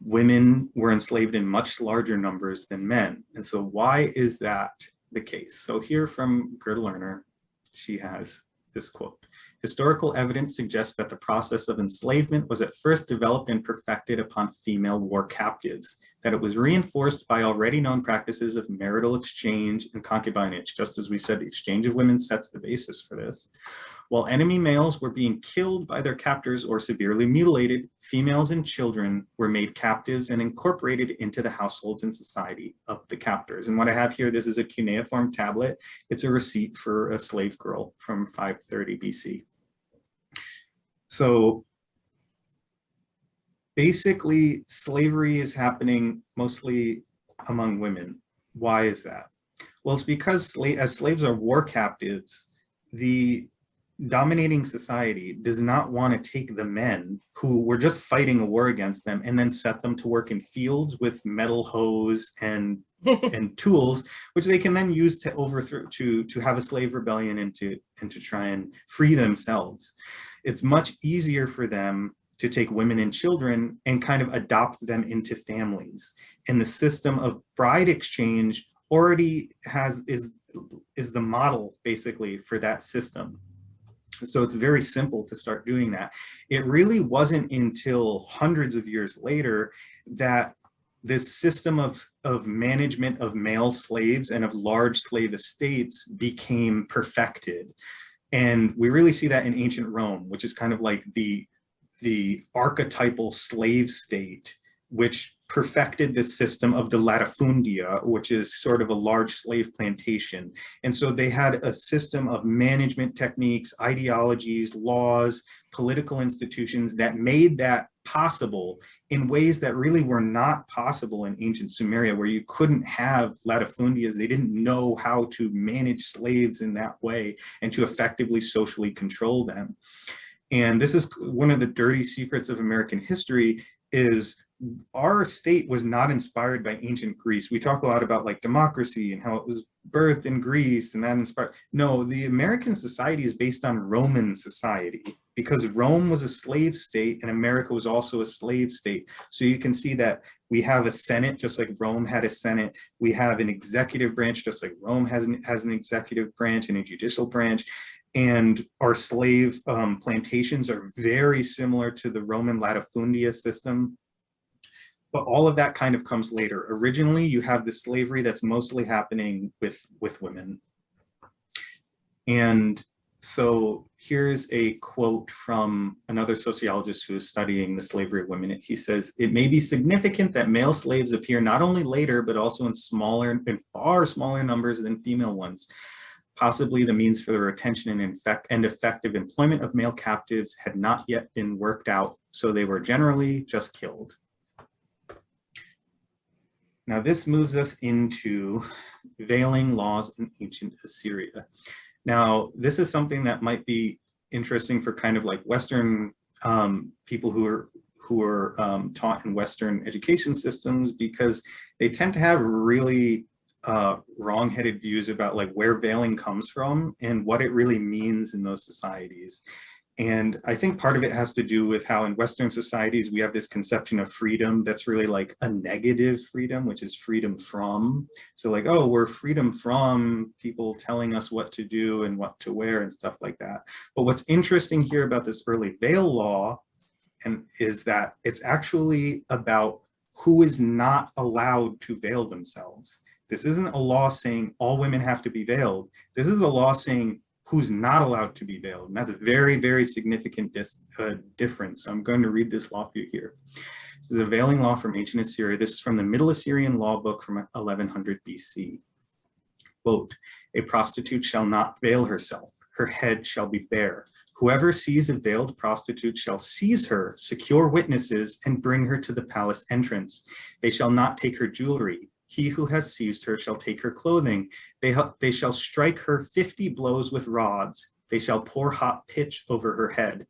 women were enslaved in much larger numbers than men. And so why is that the case? So here from Gerda Lerner, she has this quote: "Historical evidence suggests that the process of enslavement was at first developed and perfected upon female war captives, that it was reinforced by already known practices of marital exchange and concubinage." Just as we said, the exchange of women sets the basis for this. "While enemy males were being killed by their captors or severely mutilated, females and children were made captives and incorporated into the households and society of the captors." And what I have here, this is a cuneiform tablet. It's a receipt for a slave girl from 530 BC. So basically, slavery is happening mostly among women. Why is that? Well, it's because as slaves are war captives, the dominating society does not want to take the men who were just fighting a war against them and then set them to work in fields with metal hoes and tools, which they can then use to overthrow, to have a slave rebellion and to try and free themselves. It's much easier for them to take women and children and kind of adopt them into families. And the system of bride exchange already is the model basically for that system. So it's very simple to start doing that. It really wasn't until hundreds of years later that this system of management of male slaves and of large slave estates became perfected. And we really see that in ancient Rome, which is kind of like the archetypal slave state, which perfected this system of the latifundia, which is sort of a large slave plantation. And so they had a system of management techniques, ideologies, laws, political institutions that made that possible in ways that really were not possible in ancient Sumeria, where you couldn't have latifundias. They didn't know how to manage slaves in that way and to effectively socially control them. And this is one of the dirty secrets of American history, is our state was not inspired by ancient Greece. We talk a lot about like democracy and how it was birthed in Greece and that inspired. No, the American society is based on Roman society, because Rome was a slave state and America was also a slave state. So you can see that we have a Senate, just like Rome had a Senate. We have an executive branch, just like Rome has an executive branch and a judicial branch. And our slave plantations are very similar to the Roman latifundia system. But all of that kind of comes later. Originally, you have the slavery that's mostly happening with women. And so here's a quote from another sociologist who is studying the slavery of women. He says, "It may be significant that male slaves appear not only later, but also in far smaller numbers than female ones. Possibly the means for the retention and effective employment of male captives had not yet been worked out, so they were generally just killed." Now this moves us into veiling laws in ancient Assyria. Now this is something that might be interesting for kind of like Western people who are taught in Western education systems, because they tend to have really wrong-headed views about like where veiling comes from and what it really means in those societies. And I think part of it has to do with how in Western societies, we have this conception of freedom that's really like a negative freedom, which is freedom from. So like, oh, we're freedom from people telling us what to do and what to wear and stuff like that. But what's interesting here about this early veil law is that it's actually about who is not allowed to veil themselves. This isn't a law saying all women have to be veiled. This is a law saying who's not allowed to be veiled. And that's a very, very significant difference. So I'm going to read this law for you here. This is a veiling law from ancient Assyria. This is from the Middle Assyrian law book from 1100 BC. Quote, "A prostitute shall not veil herself. Her head shall be bare. Whoever sees a veiled prostitute shall seize her, secure witnesses, and bring her to the palace entrance. They shall not take her jewelry. He who has seized her shall take her clothing. They shall strike her 50 blows with rods. They shall pour hot pitch over her head.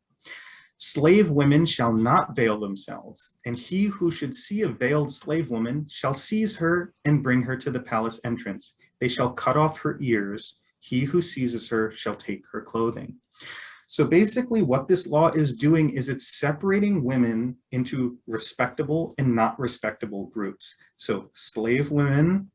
Slave women shall not veil themselves, and he who should see a veiled slave woman shall seize her and bring her to the palace entrance. They shall cut off her ears. He who seizes her shall take her clothing." So basically what this law is doing is it's separating women into respectable and not respectable groups. So slave women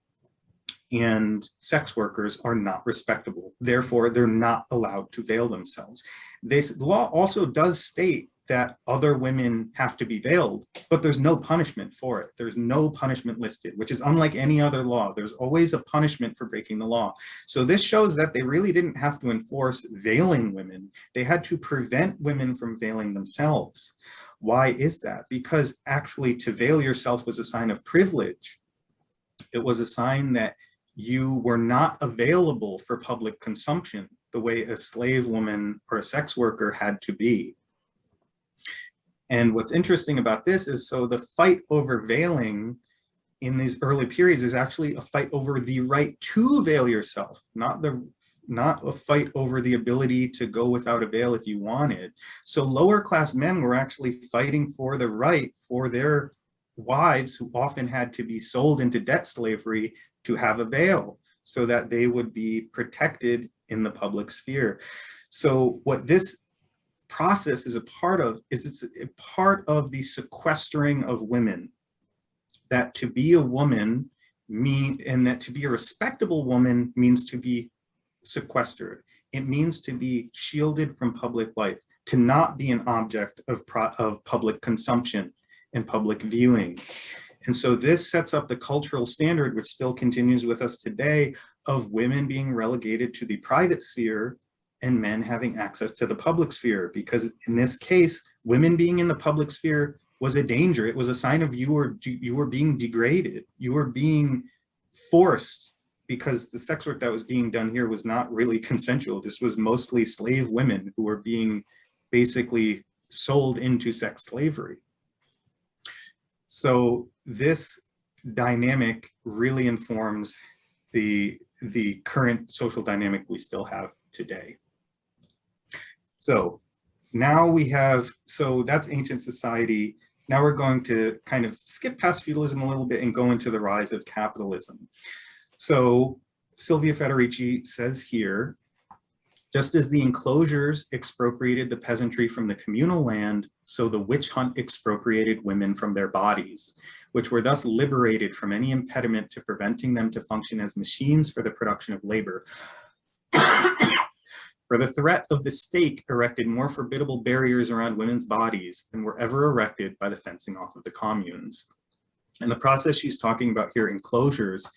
and sex workers are not respectable. Therefore, they're not allowed to veil themselves. This law also does state that other women have to be veiled, but there's no punishment for it. There's no punishment listed, which is unlike any other law. There's always a punishment for breaking the law. So this shows that they really didn't have to enforce veiling women. They had to prevent women from veiling themselves. Why is that? Because actually to veil yourself was a sign of privilege. It was a sign that you were not available for public consumption the way a slave woman or a sex worker had to be. And what's interesting about this is, so the fight over veiling in these early periods is actually a fight over the right to veil yourself, not a fight over the ability to go without a veil if you wanted. So lower class men were actually fighting for the right for their wives, who often had to be sold into debt slavery, to have a veil so that they would be protected in the public sphere. So what this process is a part of it's a part of the sequestering of women, that to be a woman and that to be a respectable woman means to be sequestered. It means to be shielded from public life, to not be an object of public consumption and public viewing. And so this sets up the cultural standard, which still continues with us today, of women being relegated to the private sphere and men having access to the public sphere. Because in this case, women being in the public sphere was a danger. It was a sign of you were being degraded. You were being forced, because the sex work that was being done here was not really consensual. This was mostly slave women who were being basically sold into sex slavery. So this dynamic really informs the current social dynamic we still have today. So now we have, so that's ancient society. Now we're going to kind of skip past feudalism a little bit and go into the rise of capitalism. So Silvia Federici says here, just as the enclosures expropriated the peasantry from the communal land, so the witch hunt expropriated women from their bodies, which were thus liberated from any impediment to preventing them to function as machines for the production of labor. For the threat of the stake erected more formidable barriers around women's bodies than were ever erected by the fencing off of the communes. And the process she's talking about here, enclosures,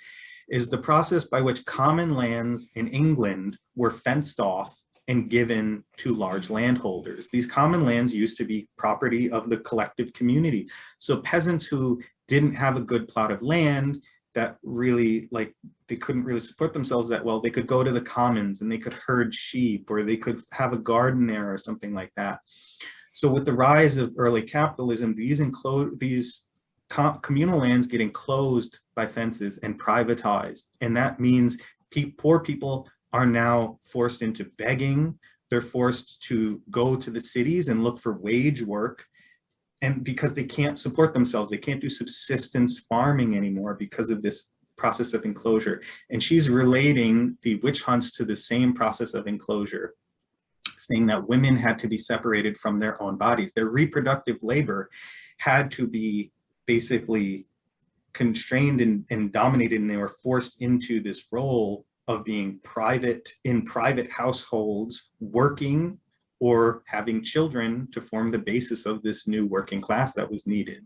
is the process by which common lands in England were fenced off and given to large landholders. These common lands used to be property of the collective community. So peasants who didn't have a good plot of land, that really, like, they couldn't really support themselves that well, they could go to the commons and they could herd sheep, or they could have a garden there or something like that. So with the rise of early capitalism, these communal lands get enclosed by fences and privatized. And that means poor people are now forced into begging. They're forced to go to the cities and look for wage work. And because they can't support themselves, they can't do subsistence farming anymore because of this process of enclosure. And she's relating the witch hunts to the same process of enclosure, saying that women had to be separated from their own bodies. Their reproductive labor had to be basically constrained and dominated, and they were forced into this role of being in private households, working or having children to form the basis of this new working class that was needed.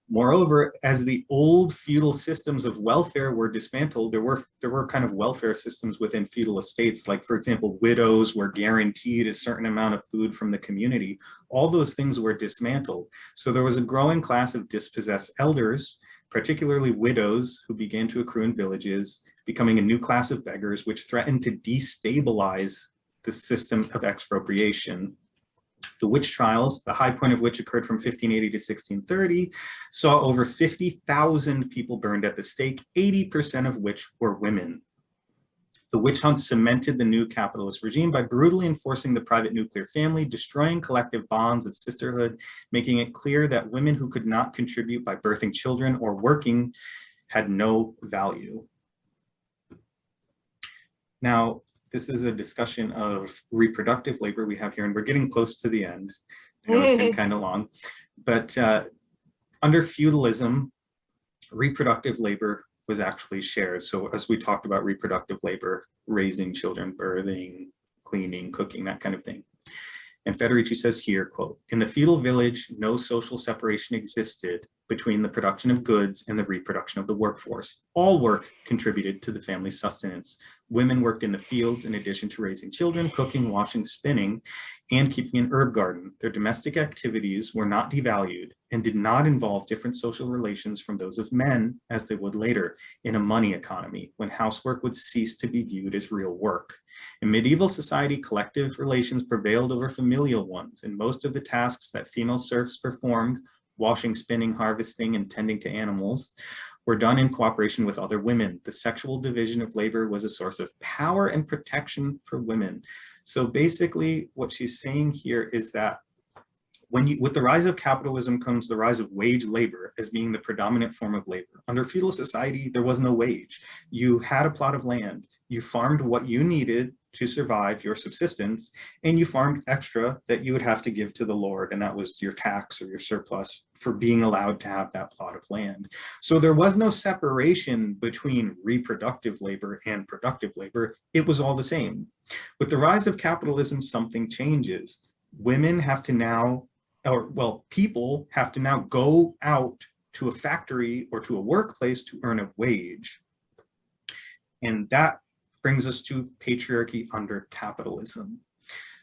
Moreover, as the old feudal systems of welfare were dismantled, there were kind of welfare systems within feudal estates. Like, for example, widows were guaranteed a certain amount of food from the community. All those things were dismantled. So there was a growing class of dispossessed elders, particularly widows, who began to accrue in villages, becoming a new class of beggars, which threatened to destabilize the system of expropriation. The witch trials, the high point of which occurred from 1580 to 1630, saw over 50,000 people burned at the stake, 80% of which were women. The witch hunt cemented the new capitalist regime by brutally enforcing the private nuclear family, destroying collective bonds of sisterhood, making it clear that women who could not contribute by birthing children or working had no value. Now, this is a discussion of reproductive labor we have here, and we're getting close to the end. I know it's been kind of long, but under feudalism, reproductive labor was actually shared. So as we talked about reproductive labor, raising children, birthing, cleaning, cooking, that kind of thing. And Federici says here, quote, "In the feudal village, no social separation existed between the production of goods and the reproduction of the workforce. All work contributed to the family's sustenance. Women worked in the fields in addition to raising children, cooking, washing, spinning, and keeping an herb garden. Their domestic activities were not devalued and did not involve different social relations from those of men as they would later in a money economy, when housework would cease to be viewed as real work. In medieval society, collective relations prevailed over familial ones, and most of the tasks that female serfs performed, washing, spinning, harvesting, and tending to animals, were done in cooperation with other women. The sexual division of labor was a source of power and protection for women." So basically what she's saying here is that With the rise of capitalism comes the rise of wage labor as being the predominant form of labor. Under feudal society, there was no wage. You had a plot of land, you farmed what you needed to survive your subsistence, and you farmed extra that you would have to give to the Lord, and that was your tax or your surplus for being allowed to have that plot of land. So there was no separation between reproductive labor and productive labor. It was all the same. With the rise of capitalism, something changes. Women have to now, people have to now go out to a factory or to a workplace to earn a wage. And that brings us to patriarchy under capitalism.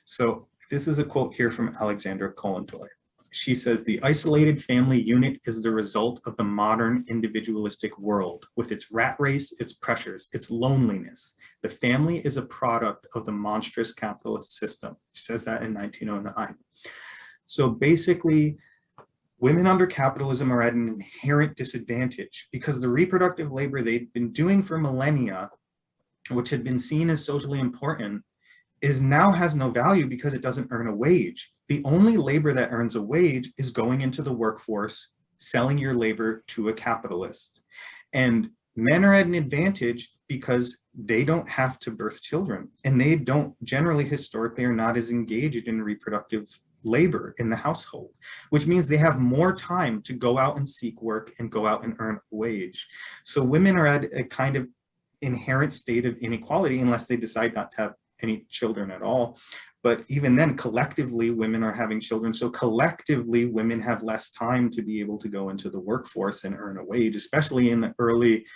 So this is a quote here from Alexandra Kollontai. She says, the isolated family unit is the result of the modern individualistic world with its rat race, its pressures, its loneliness. The family is a product of the monstrous capitalist system. She says that in 1909. So basically, women under capitalism are at an inherent disadvantage because the reproductive labor they've been doing for millennia, which had been seen as socially important, now has no value because it doesn't earn a wage. The only labor that earns a wage is going into the workforce, selling your labor to a capitalist. And men are at an advantage because they don't have to birth children, and they don't generally historically are not as engaged in reproductive labor in the household, which means they have more time to go out and seek work and go out and earn a wage. So women are at a kind of inherent state of inequality unless they decide not to have any children at all. But even then, collectively, women are having children. So collectively, women have less time to be able to go into the workforce and earn a wage, especially in the early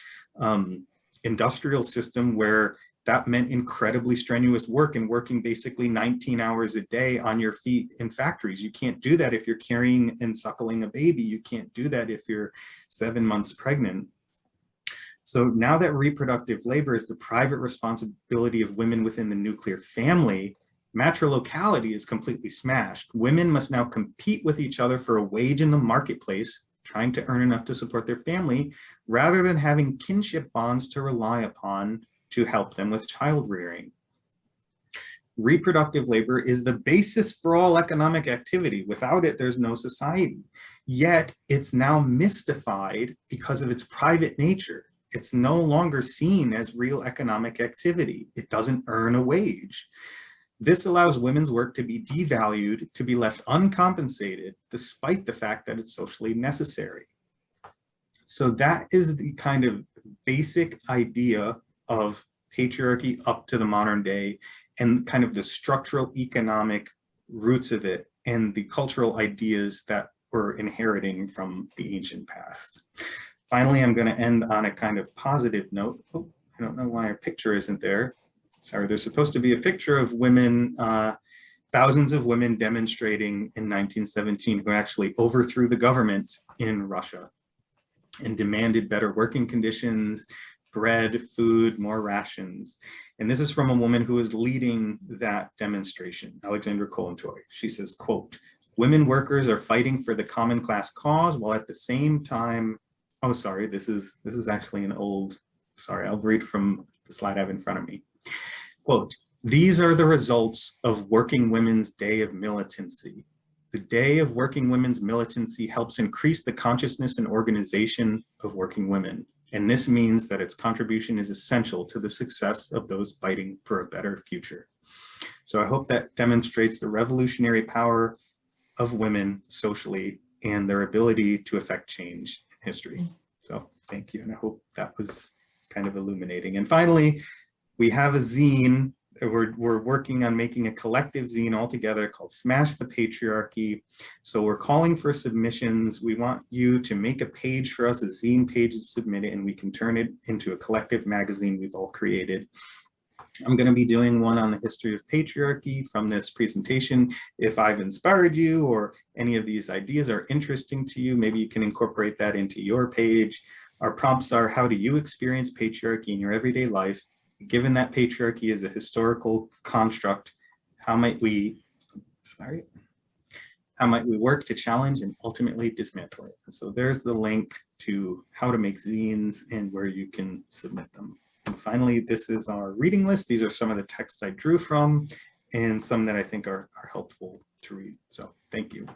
industrial system where that meant incredibly strenuous work and working basically 19 hours a day on your feet in factories. You can't do that if you're carrying and suckling a baby. You can't do that if you're 7 months pregnant. So now that reproductive labor is the private responsibility of women within the nuclear family, matrilocality is completely smashed. Women must now compete with each other for a wage in the marketplace, trying to earn enough to support their family, rather than having kinship bonds to rely upon to help them with child rearing. Reproductive labor is the basis for all economic activity. Without it, there's no society. Yet it's now mystified because of its private nature. It's no longer seen as real economic activity. It doesn't earn a wage. This allows women's work to be devalued, to be left uncompensated, despite the fact that it's socially necessary. So that is the kind of basic idea of patriarchy up to the modern day, and kind of the structural economic roots of it and the cultural ideas that we're inheriting from the ancient past. Finally, I'm going to end on a kind of positive note. Oh, I don't know why our picture isn't there. Sorry, there's supposed to be a picture of women, thousands of women demonstrating in 1917 who actually overthrew the government in Russia and demanded better working conditions, bread, food, more rations. And this is from a woman who is leading that demonstration, Alexandra Kollontai. She says, quote, women workers are fighting for the common class cause while at the same time, oh, sorry, this is actually an old, sorry, I'll read from the slide I have in front of me. Quote, these are the results of working women's day of militancy. The day of working women's militancy helps increase the consciousness and organization of working women. And this means that its contribution is essential to the success of those fighting for a better future. So I hope that demonstrates the revolutionary power of women socially and their ability to affect change in history. So thank you, and I hope that was kind of illuminating. And finally, we have a zine. We're working on making a collective zine all together called Smash the Patriarchy. So we're calling for submissions. We want you to make a page for us, a zine page to submit it, and we can turn it into a collective magazine we've all created. I'm going to be doing one on the history of patriarchy from this presentation. If I've inspired you or any of these ideas are interesting to you, maybe you can incorporate that into your page. Our prompts are, how do you experience patriarchy in your everyday life? Given that patriarchy is a historical construct, how might we work to challenge and ultimately dismantle it? And so there's the link to how to make zines and where you can submit them. And finally, this is our reading list. These are some of the texts I drew from and some that I think are helpful to read. So thank you.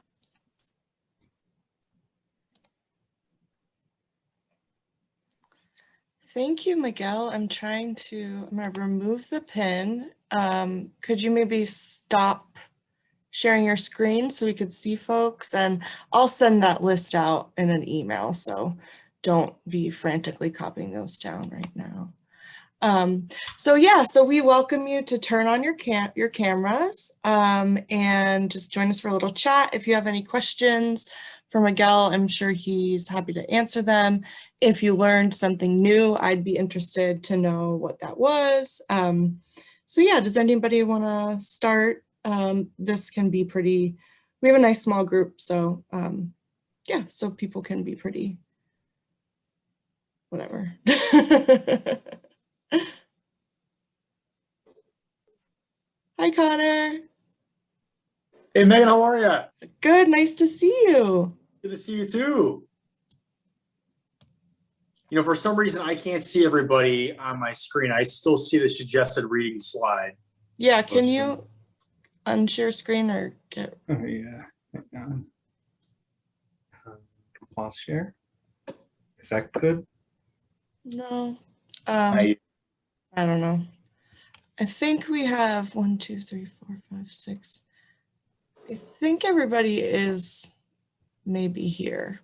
Thank you, Miguel. I'm going to remove the pin. Could you maybe stop sharing your screen so we could see folks? And I'll send that list out in an email, so don't be frantically copying those down right now. So we welcome you to turn on your cameras and just join us for a little chat. If you have any questions for Miguel, I'm sure he's happy to answer them. If you learned something new, I'd be interested to know what that was. So yeah, does anybody want to start? This can be pretty, we have a nice small group, so yeah, so people can be pretty, whatever. Hi, Connor. Hey, Megan, how are you? Good, nice to see you. Good to see you too. You know, for some reason, I can't see everybody on my screen. I still see the suggested reading slide. Yeah, can you unshare screen or get? Oh, yeah. Pause share. Is that good? No. I don't know. I think we have 1, 2, 3, 4, 5, 6. I think everybody is maybe here.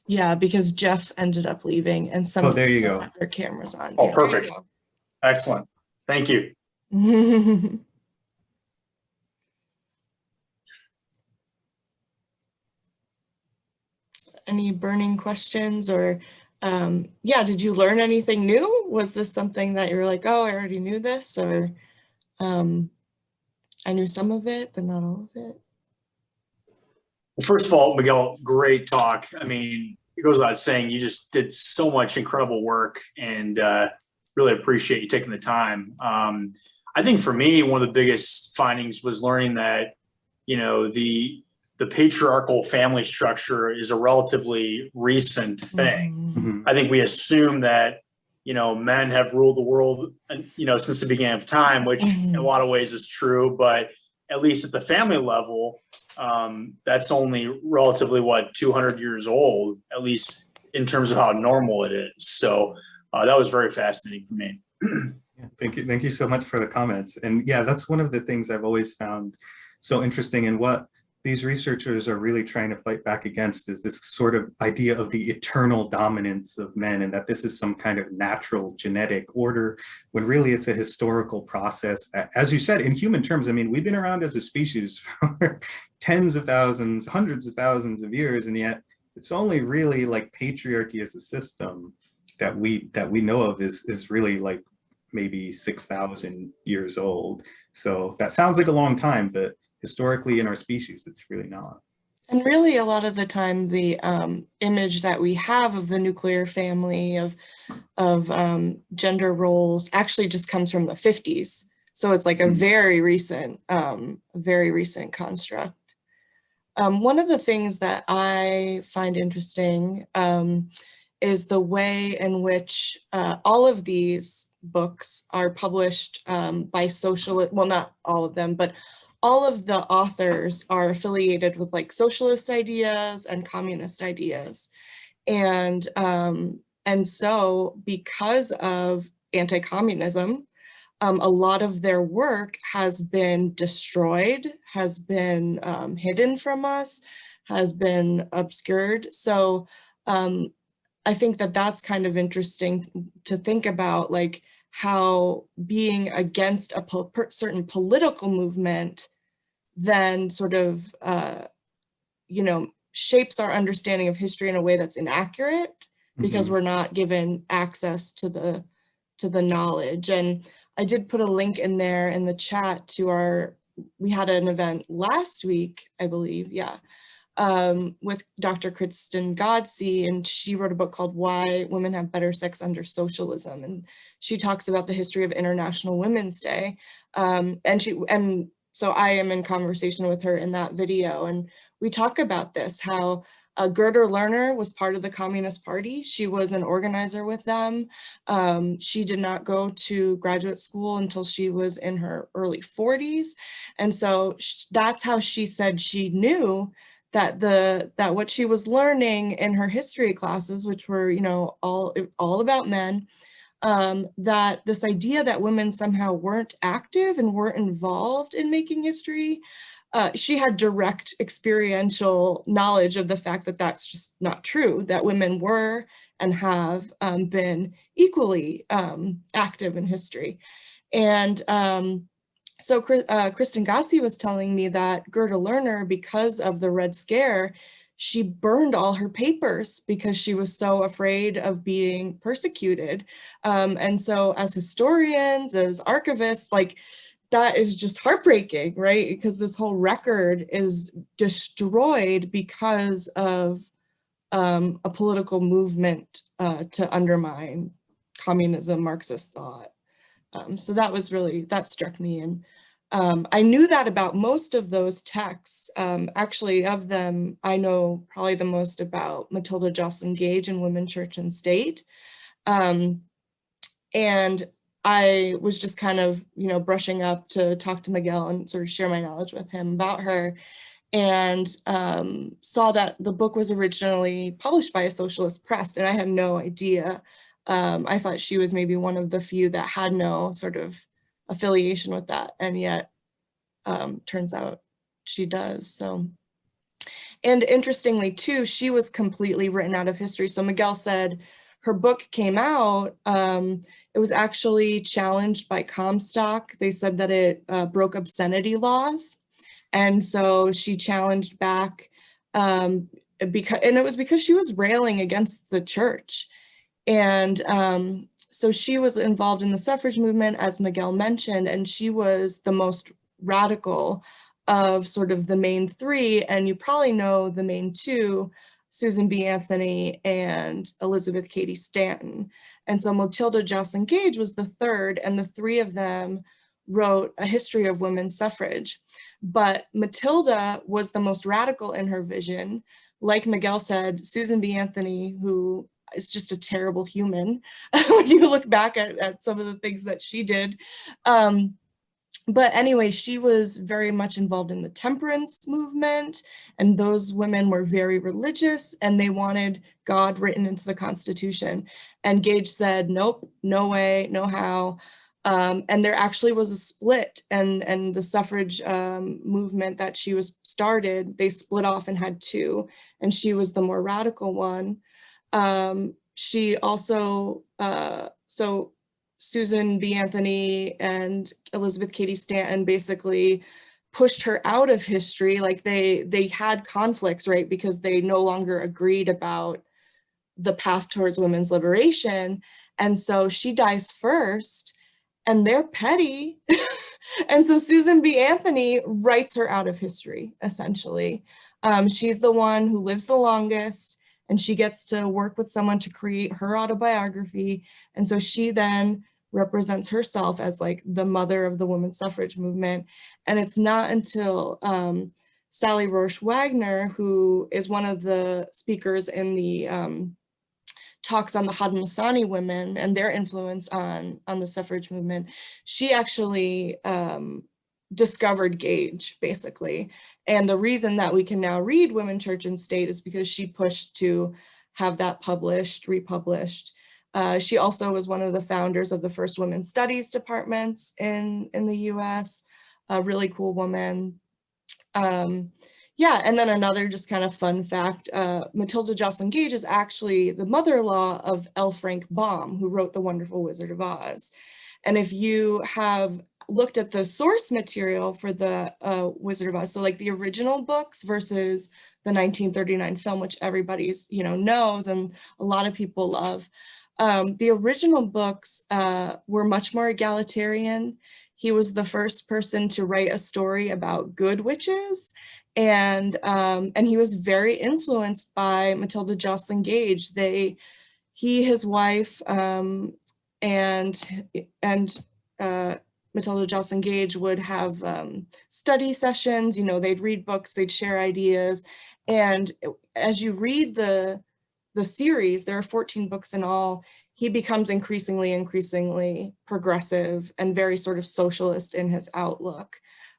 Yeah, because Jeff ended up leaving and some there you go. have their cameras on. Oh, Yeah, perfect. Excellent. Thank you. Any burning questions or yeah, did you learn anything new? Was this something that you were like, oh, I already knew this, or I knew some of it, but not all of it? Well, first of all, Miguel, great talk. I mean, it goes without saying, you just did so much incredible work, and really appreciate you taking the time. I think for me, one of the biggest findings was learning that, you know, the patriarchal family structure is a relatively recent thing. Mm-hmm. I think we assume that, you know, men have ruled the world, you know, since the beginning of time, which in a lot of ways is true, but at least at the family level, that's only relatively, 200 years old, at least in terms of how normal it is. So that was very fascinating for me. Yeah, thank you so much for the comments. And yeah, that's one of the things I've always found so interesting, and what these researchers are really trying to fight back against is this sort of idea of the eternal dominance of men, and that this is some kind of natural genetic order, when really it's a historical process that, as you said, in human terms, I mean, we've been around as a species for tens of thousands, hundreds of thousands of years, and yet it's only really like patriarchy as a system that we know of is really like maybe 6,000 years old. So that sounds like a long time, but historically in our species, it's really not. And really, a lot of the time, the image that we have of the nuclear family, of gender roles, actually just comes from the 50s. So it's like a very recent construct. One of the things that I find interesting is the way in which all of these books are published by socialist, well, not all of them, but all of the authors are affiliated with like socialist ideas and communist ideas. And so because of anti-communism, a lot of their work has been destroyed, has been hidden from us, has been obscured. So I think that that's kind of interesting to think about, like how being against a certain political movement then sort of, you know, shapes our understanding of history in a way that's inaccurate, because we're not given access to the knowledge. And I did put a link in there in the chat to we had an event last week, I believe, yeah, with Dr. Kristen Godsey, and she wrote a book called Why Women Have Better Sex Under Socialism, and she talks about the history of International Women's Day, and so I am in conversation with her in that video, and we talk about this, how Gerda Lerner was part of the Communist Party. She was an organizer with them. She did not go to graduate school until she was in her early 40s. And so that's how she said she knew that what she was learning in her history classes, which were, you know, all about men, that this idea that women somehow weren't active and weren't involved in making history, she had direct experiential knowledge of the fact that that's just not true, that women were and have been equally active in history. And so Kristen Gotzi was telling me that Gerda Lerner, because of the Red Scare, she burned all her papers because she was so afraid of being persecuted. And so as historians, as archivists, like, that is just heartbreaking, right? Because this whole record is destroyed because of a political movement to undermine communism, Marxist thought. So that was really, that struck me. And I knew that about most of those texts. Actually, of them, I know probably the most about Matilda Joslyn Gage and Women, Church and State. And I was just kind of, you know, brushing up to talk to Miguel and sort of share my knowledge with him about her, and saw that the book was originally published by a socialist press, and I had no idea. I thought she was maybe one of the few that had no sort of affiliation with that, and yet turns out she does. So, and interestingly too, she was completely written out of history. So Miguel said her book came out, it was actually challenged by Comstock. They said that it broke obscenity laws. And so she challenged back, and it was because she was railing against the church. And so she was involved in the suffrage movement, as Miguel mentioned, and she was the most radical of sort of the main three. And you probably know the main two, Susan B. Anthony and Elizabeth Cady Stanton. And so Matilda Joslyn Gage was the third, and the three of them wrote a history of women's suffrage. But Matilda was the most radical in her vision. Like Miguel said, Susan B. Anthony, who is just a terrible human when you look back at some of the things that she did. But anyway, she was very much involved in the temperance movement, and those women were very religious, and they wanted God written into the Constitution. And Gage said, nope, no way, no how. And there actually was a split, and the suffrage movement that she was started, they split off and had two, and she was the more radical one. She also, so Susan B. Anthony and Elizabeth Cady Stanton basically pushed her out of history. Like they had conflicts, right? Because they no longer agreed about the path towards women's liberation. And so she dies first, and they're petty. And so Susan B. Anthony writes her out of history, essentially. She's the one who lives the longest, and she gets to work with someone to create her autobiography. And so she then represents herself as like the mother of the women's suffrage movement. And it's not until Sally Roche Wagner, who is one of the speakers in the talks on the Haudenosaunee women and their influence on the suffrage movement, she actually discovered Gage, basically. And the reason that we can now read Women, Church and State is because she pushed to have that published, republished. She also was one of the founders of the first women's studies departments in the US, a really cool woman. Yeah, and then another just kind of fun fact, Matilda Joslyn Gage is actually the mother-in-law of L. Frank Baum, who wrote The Wonderful Wizard of Oz. And if you have looked at the source material for the Wizard of Oz, so like the original books versus the 1939 film, which everybody's, you know, knows and a lot of people love. The original books were much more egalitarian. He was the first person to write a story about good witches, and he was very influenced by Matilda Joslyn Gage. He, his wife, and Matilda Joslyn Gage would have study sessions. You know, they'd read books, they'd share ideas, and as you read the series, there are 14 books in all, he becomes increasingly progressive and very sort of socialist in his outlook.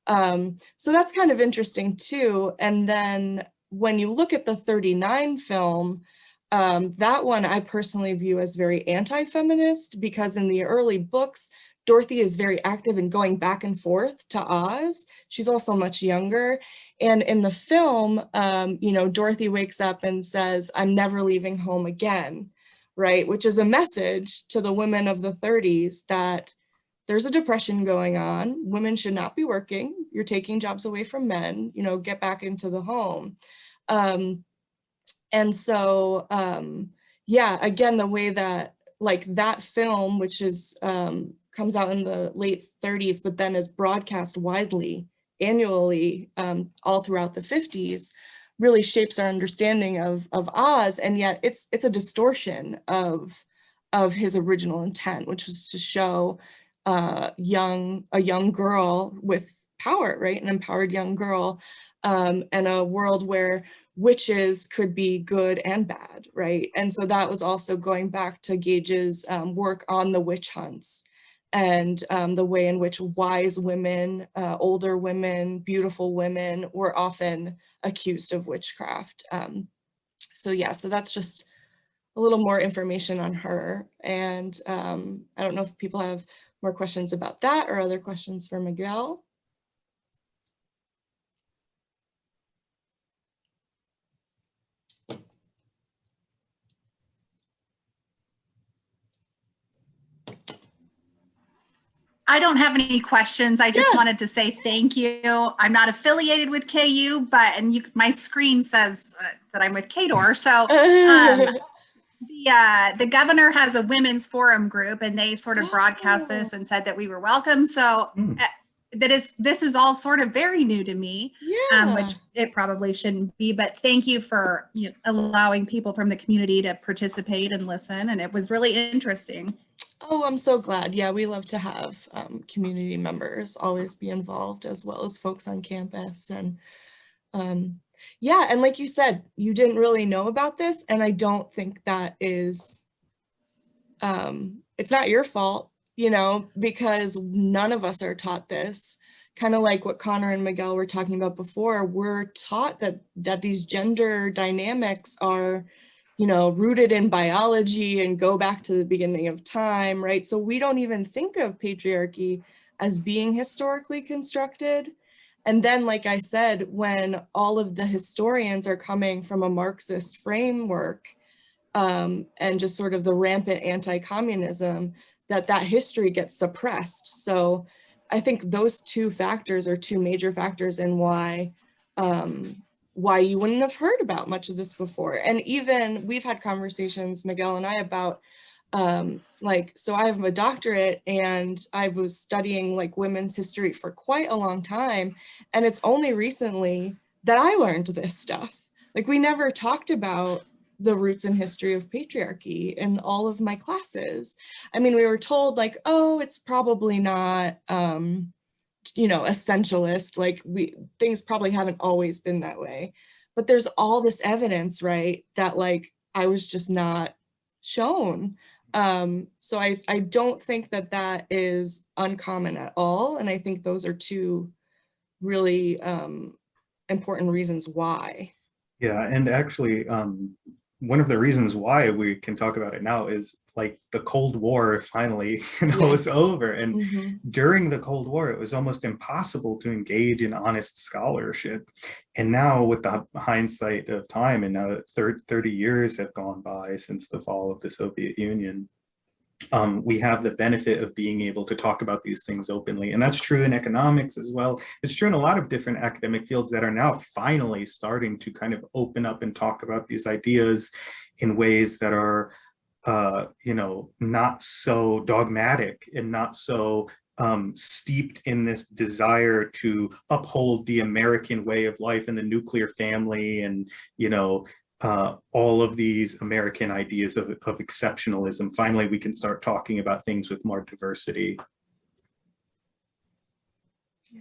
So that's kind of interesting too. And then when you look at the 39 film, that one I personally view as very anti-feminist, because in the early books, Dorothy is very active in going back and forth to Oz. She's also much younger. And in the film, you know, Dorothy wakes up and says, "I'm never leaving home again," right? Which is a message to the women of the 30s that there's a depression going on. Women should not be working. You're taking jobs away from men, you know, get back into the home. And so, yeah, again, the way that like that film, which is comes out in the late 30s, but then is broadcast widely annually all throughout the 50s, really shapes our understanding of Oz. And yet it's a distortion of his original intent, which was to show a young girl with power, right? An empowered young girl, and a world where witches could be good and bad, right? And so that was also going back to Gage's work on the witch hunts and the way in which wise women, older women, beautiful women were often accused of witchcraft. So yeah, so that's just a little more information on her. And I don't know if people have more questions about that or other questions for Miguel. I don't have any questions. I just wanted to say thank you. I'm not affiliated with KU, but my screen says that I'm with KDOR. So the governor has a women's forum group, and they sort of broadcast this and said that we were welcome. So this is all sort of very new to me, which it probably shouldn't be. But thank you for allowing people from the community to participate and listen. And it was really interesting. Oh, I'm so glad. Yeah, we love to have community members always be involved, as well as folks on campus. And yeah, and like you said, you didn't really know about this, and I don't think that is, it's not your fault, you know, because none of us are taught this. Kind of like what Connor and Miguel were talking about before, we're taught that these gender dynamics are, you know, rooted in biology and go back to the beginning of time, right? So we don't even think of patriarchy as being historically constructed. And then, like I said, when all of the historians are coming from a Marxist framework and just sort of the rampant anti-communism, that history gets suppressed. So I think those two factors are two major factors in why you wouldn't have heard about much of this before. And even we've had conversations, Miguel and I, about so I have a doctorate and I was studying like women's history for quite a long time. And it's only recently that I learned this stuff. Like we never talked about the roots and history of patriarchy in all of my classes. I mean, we were told like, oh, it's probably not, you know, essentialist, like things probably haven't always been that way, but there's all this evidence, right, that like I was just not shown. So I don't think that is uncommon at all, and I think those are two really important reasons why. Yeah, and actually one of the reasons why we can talk about it now is like the Cold War finally, is over. And during the Cold War, it was almost impossible to engage in honest scholarship. And now with the hindsight of time, and now that 30 years have gone by since the fall of the Soviet Union, we have the benefit of being able to talk about these things openly. And that's true in economics as well. It's true in a lot of different academic fields that are now finally starting to kind of open up and talk about these ideas in ways that are, you know, not so dogmatic and not so steeped in this desire to uphold the American way of life and the nuclear family and, you know, all of these American ideas of exceptionalism. Finally, we can start talking about things with more diversity. Yeah.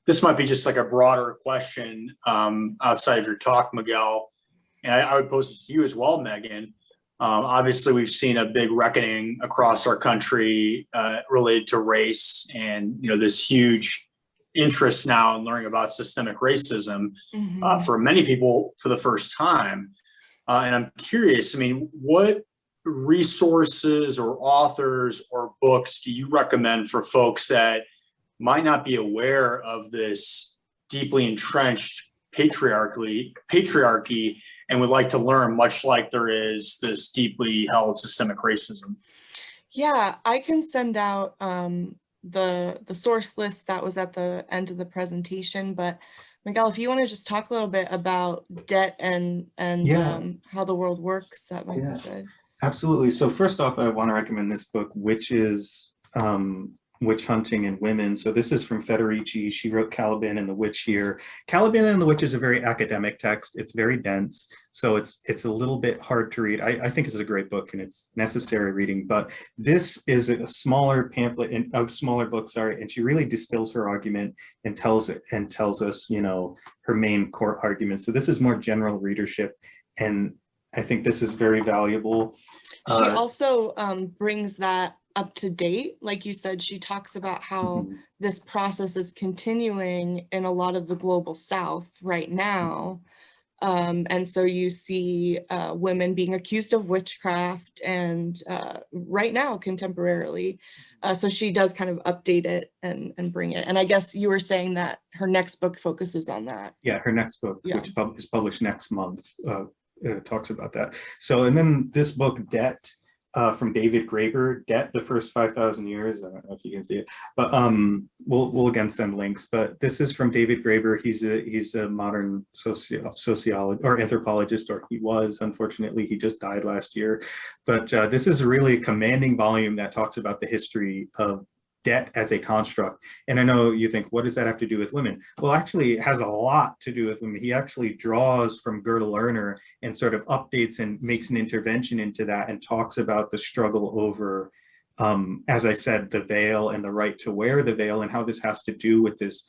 This might be just like a broader question outside of your talk, Miguel, and I would pose this to you as well, Megan. Obviously, we've seen a big reckoning across our country related to race, and you know, this huge interest now in learning about systemic racism for many people for the first time. And I'm curious, I mean, what resources or authors or books do you recommend for folks that might not be aware of this deeply entrenched patriarchy and would like to learn, much like there is this deeply held systemic racism? Yeah, I can send out the source list that was at the end of the presentation, but Miguel, if you want to just talk a little bit about debt and how the world works, that might be good. Absolutely. So first off, I want to recommend this book, which is Witch Hunting and Women. So this is from Federici. She wrote Caliban and the Witch Year. Caliban and the Witch is a very academic text. It's very dense, so it's a little bit hard to read. I think it's a great book and it's necessary reading, but this is a smaller pamphlet, and a smaller book, sorry, and she really distills her argument and tells us, you know, her main core arguments. So this is more general readership, and I think this is very valuable. She also brings that up to date. Like you said, she talks about how this process is continuing in a lot of the global South right now. And so you see women being accused of witchcraft and right now, contemporarily. So she does kind of update it and bring it. And I guess you were saying that her next book focuses on that. Yeah, her next book, which is published next month, talks about that. So, and then this book, Debt, from David Graeber, Debt, the First 5,000 Years. I don't know if you can see it, but we'll again send links. But this is from David Graeber. He's a modern sociologist or anthropologist, or he was. Unfortunately, he just died last year. But this is a really commanding volume that talks about the history of debt as a construct. And I know you think, what does that have to do with women? Well, actually, it has a lot to do with women. He actually draws from Gerda Lerner and sort of updates and makes an intervention into that and talks about the struggle over, as I said, the veil and the right to wear the veil, and how this has to do with this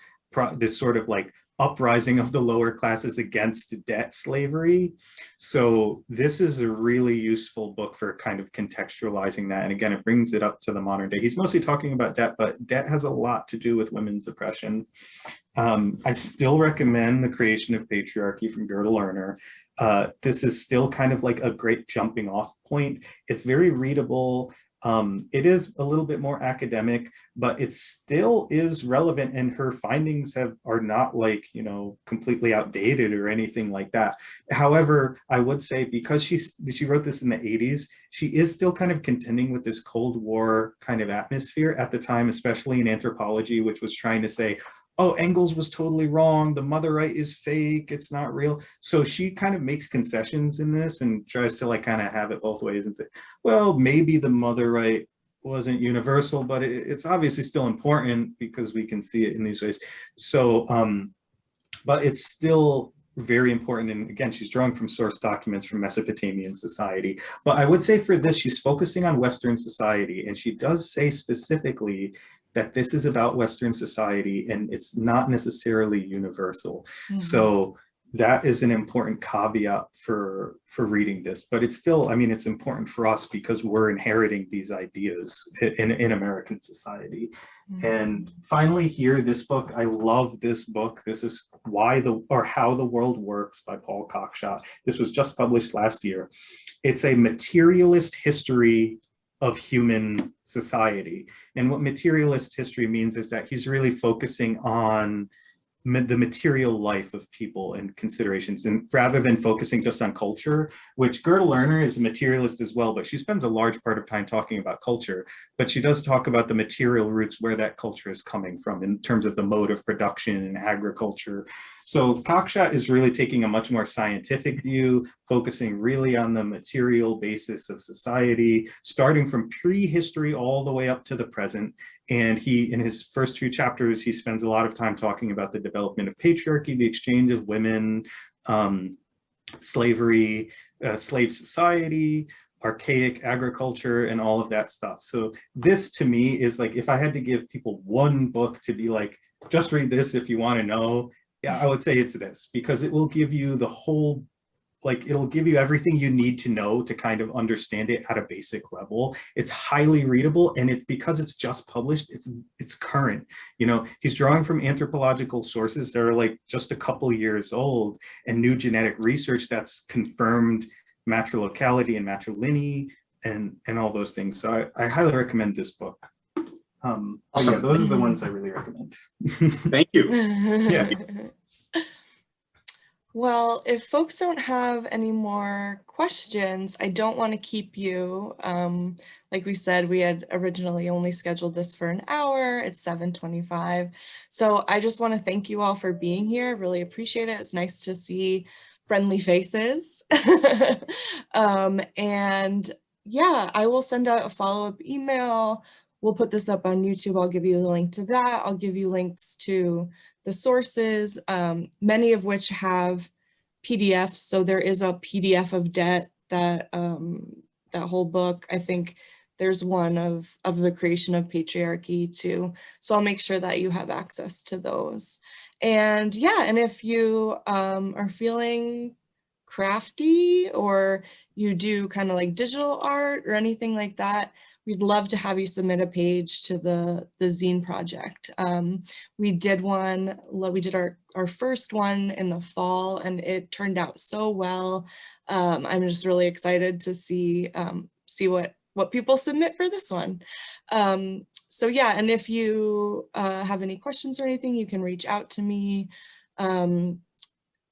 sort of like uprising of the lower classes against debt slavery. So this is a really useful book for kind of contextualizing that. And again, it brings it up to the modern day. He's mostly talking about debt, but debt has a lot to do with women's oppression. I still recommend The Creation of Patriarchy from Gerda Lerner. This is still kind of like a great jumping off point. It's very readable. It is a little bit more academic, but it still is relevant, and her findings are not like, you know, completely outdated or anything like that. However, I would say because she wrote this in the 80s, she is still kind of contending with this Cold War kind of atmosphere at the time, especially in anthropology, which was trying to say, oh, Engels was totally wrong, the mother right is fake, it's not real. So she kind of makes concessions in this and tries to like kind of have it both ways and say, well, maybe the mother right wasn't universal, but it's obviously still important because we can see it in these ways. So, but it's still very important. And again, she's drawing from source documents from Mesopotamian society. But I would say for this, she's focusing on Western society. And she does say specifically that this is about Western society and it's not necessarily universal. So that is an important caveat for reading this, but it's still, I mean, it's important for us because we're inheriting these ideas in American society. And finally here, this book, I love this book. This is How the World Works by Paul Cockshott. This was just published last year. It's a materialist history of human society. And what materialist history means is that he's really focusing on the material life of people and considerations, and rather than focusing just on culture, which Gerda Lerner is a materialist as well, but she spends a large part of time talking about culture, but she does talk about the material roots where that culture is coming from in terms of the mode of production and agriculture. So Cockshott is really taking a much more scientific view, focusing really on the material basis of society, starting from prehistory all the way up to the present. And he, in his first few chapters, he spends a lot of time talking about the development of patriarchy, the exchange of women, slavery, slave society, archaic agriculture, and all of that stuff. So this to me is like, if I had to give people one book to be like, just read this if you want to know, yeah, I would say it's this, because it will give you the whole like it'll give you everything you need to know to kind of understand it at a basic level. It's highly readable, and it's because it's just published, it's current. You know, he's drawing from anthropological sources that are like just a couple years old, and new genetic research that's confirmed matrilocality and matrilineal and all those things. So I highly recommend this book. Awesome. Yeah, those are the ones I really recommend. Thank you. Yeah. Well, if folks don't have any more questions, I don't want to keep you. Like we said, we had originally only scheduled this for an hour. It's 7:25. So I just want to thank you all for being here. Really appreciate it. It's nice to see friendly faces. And yeah, I will send out a follow-up email. We'll put this up on YouTube. I'll give you a link to that. I'll give you links to the sources, many of which have PDFs. So there is a PDF of Debt, that whole book. I think there's one of the creation of patriarchy too. So I'll make sure that you have access to those. And yeah, and if you are feeling crafty, or you do kind of like digital art or anything like that, we'd love to have you submit a page to the zine project. We did our first one in the fall, and it turned out so well. I'm just really excited to see what people submit for this one. So yeah, and if you have any questions or anything, you can reach out to me.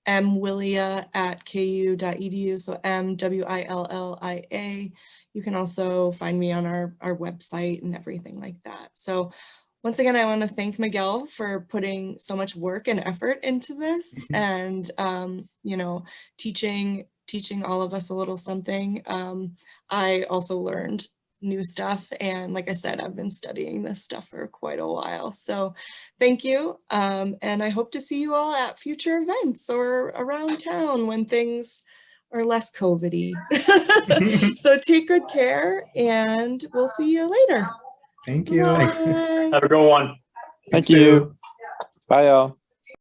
mwillia@ku.edu, so MWILLIA. You can also find me on our website and everything like that. So once again, I want to thank Miguel for putting so much work and effort into this, and you know, teaching all of us a little something. I also learned new stuff, and like I said, I've been studying this stuff for quite a while. So thank you, and I hope to see you all at future events or around town when things are less COVID-y. So take good care, and we'll see you later. Thank you. Bye. Have a good one. Thank you. Bye, y'all.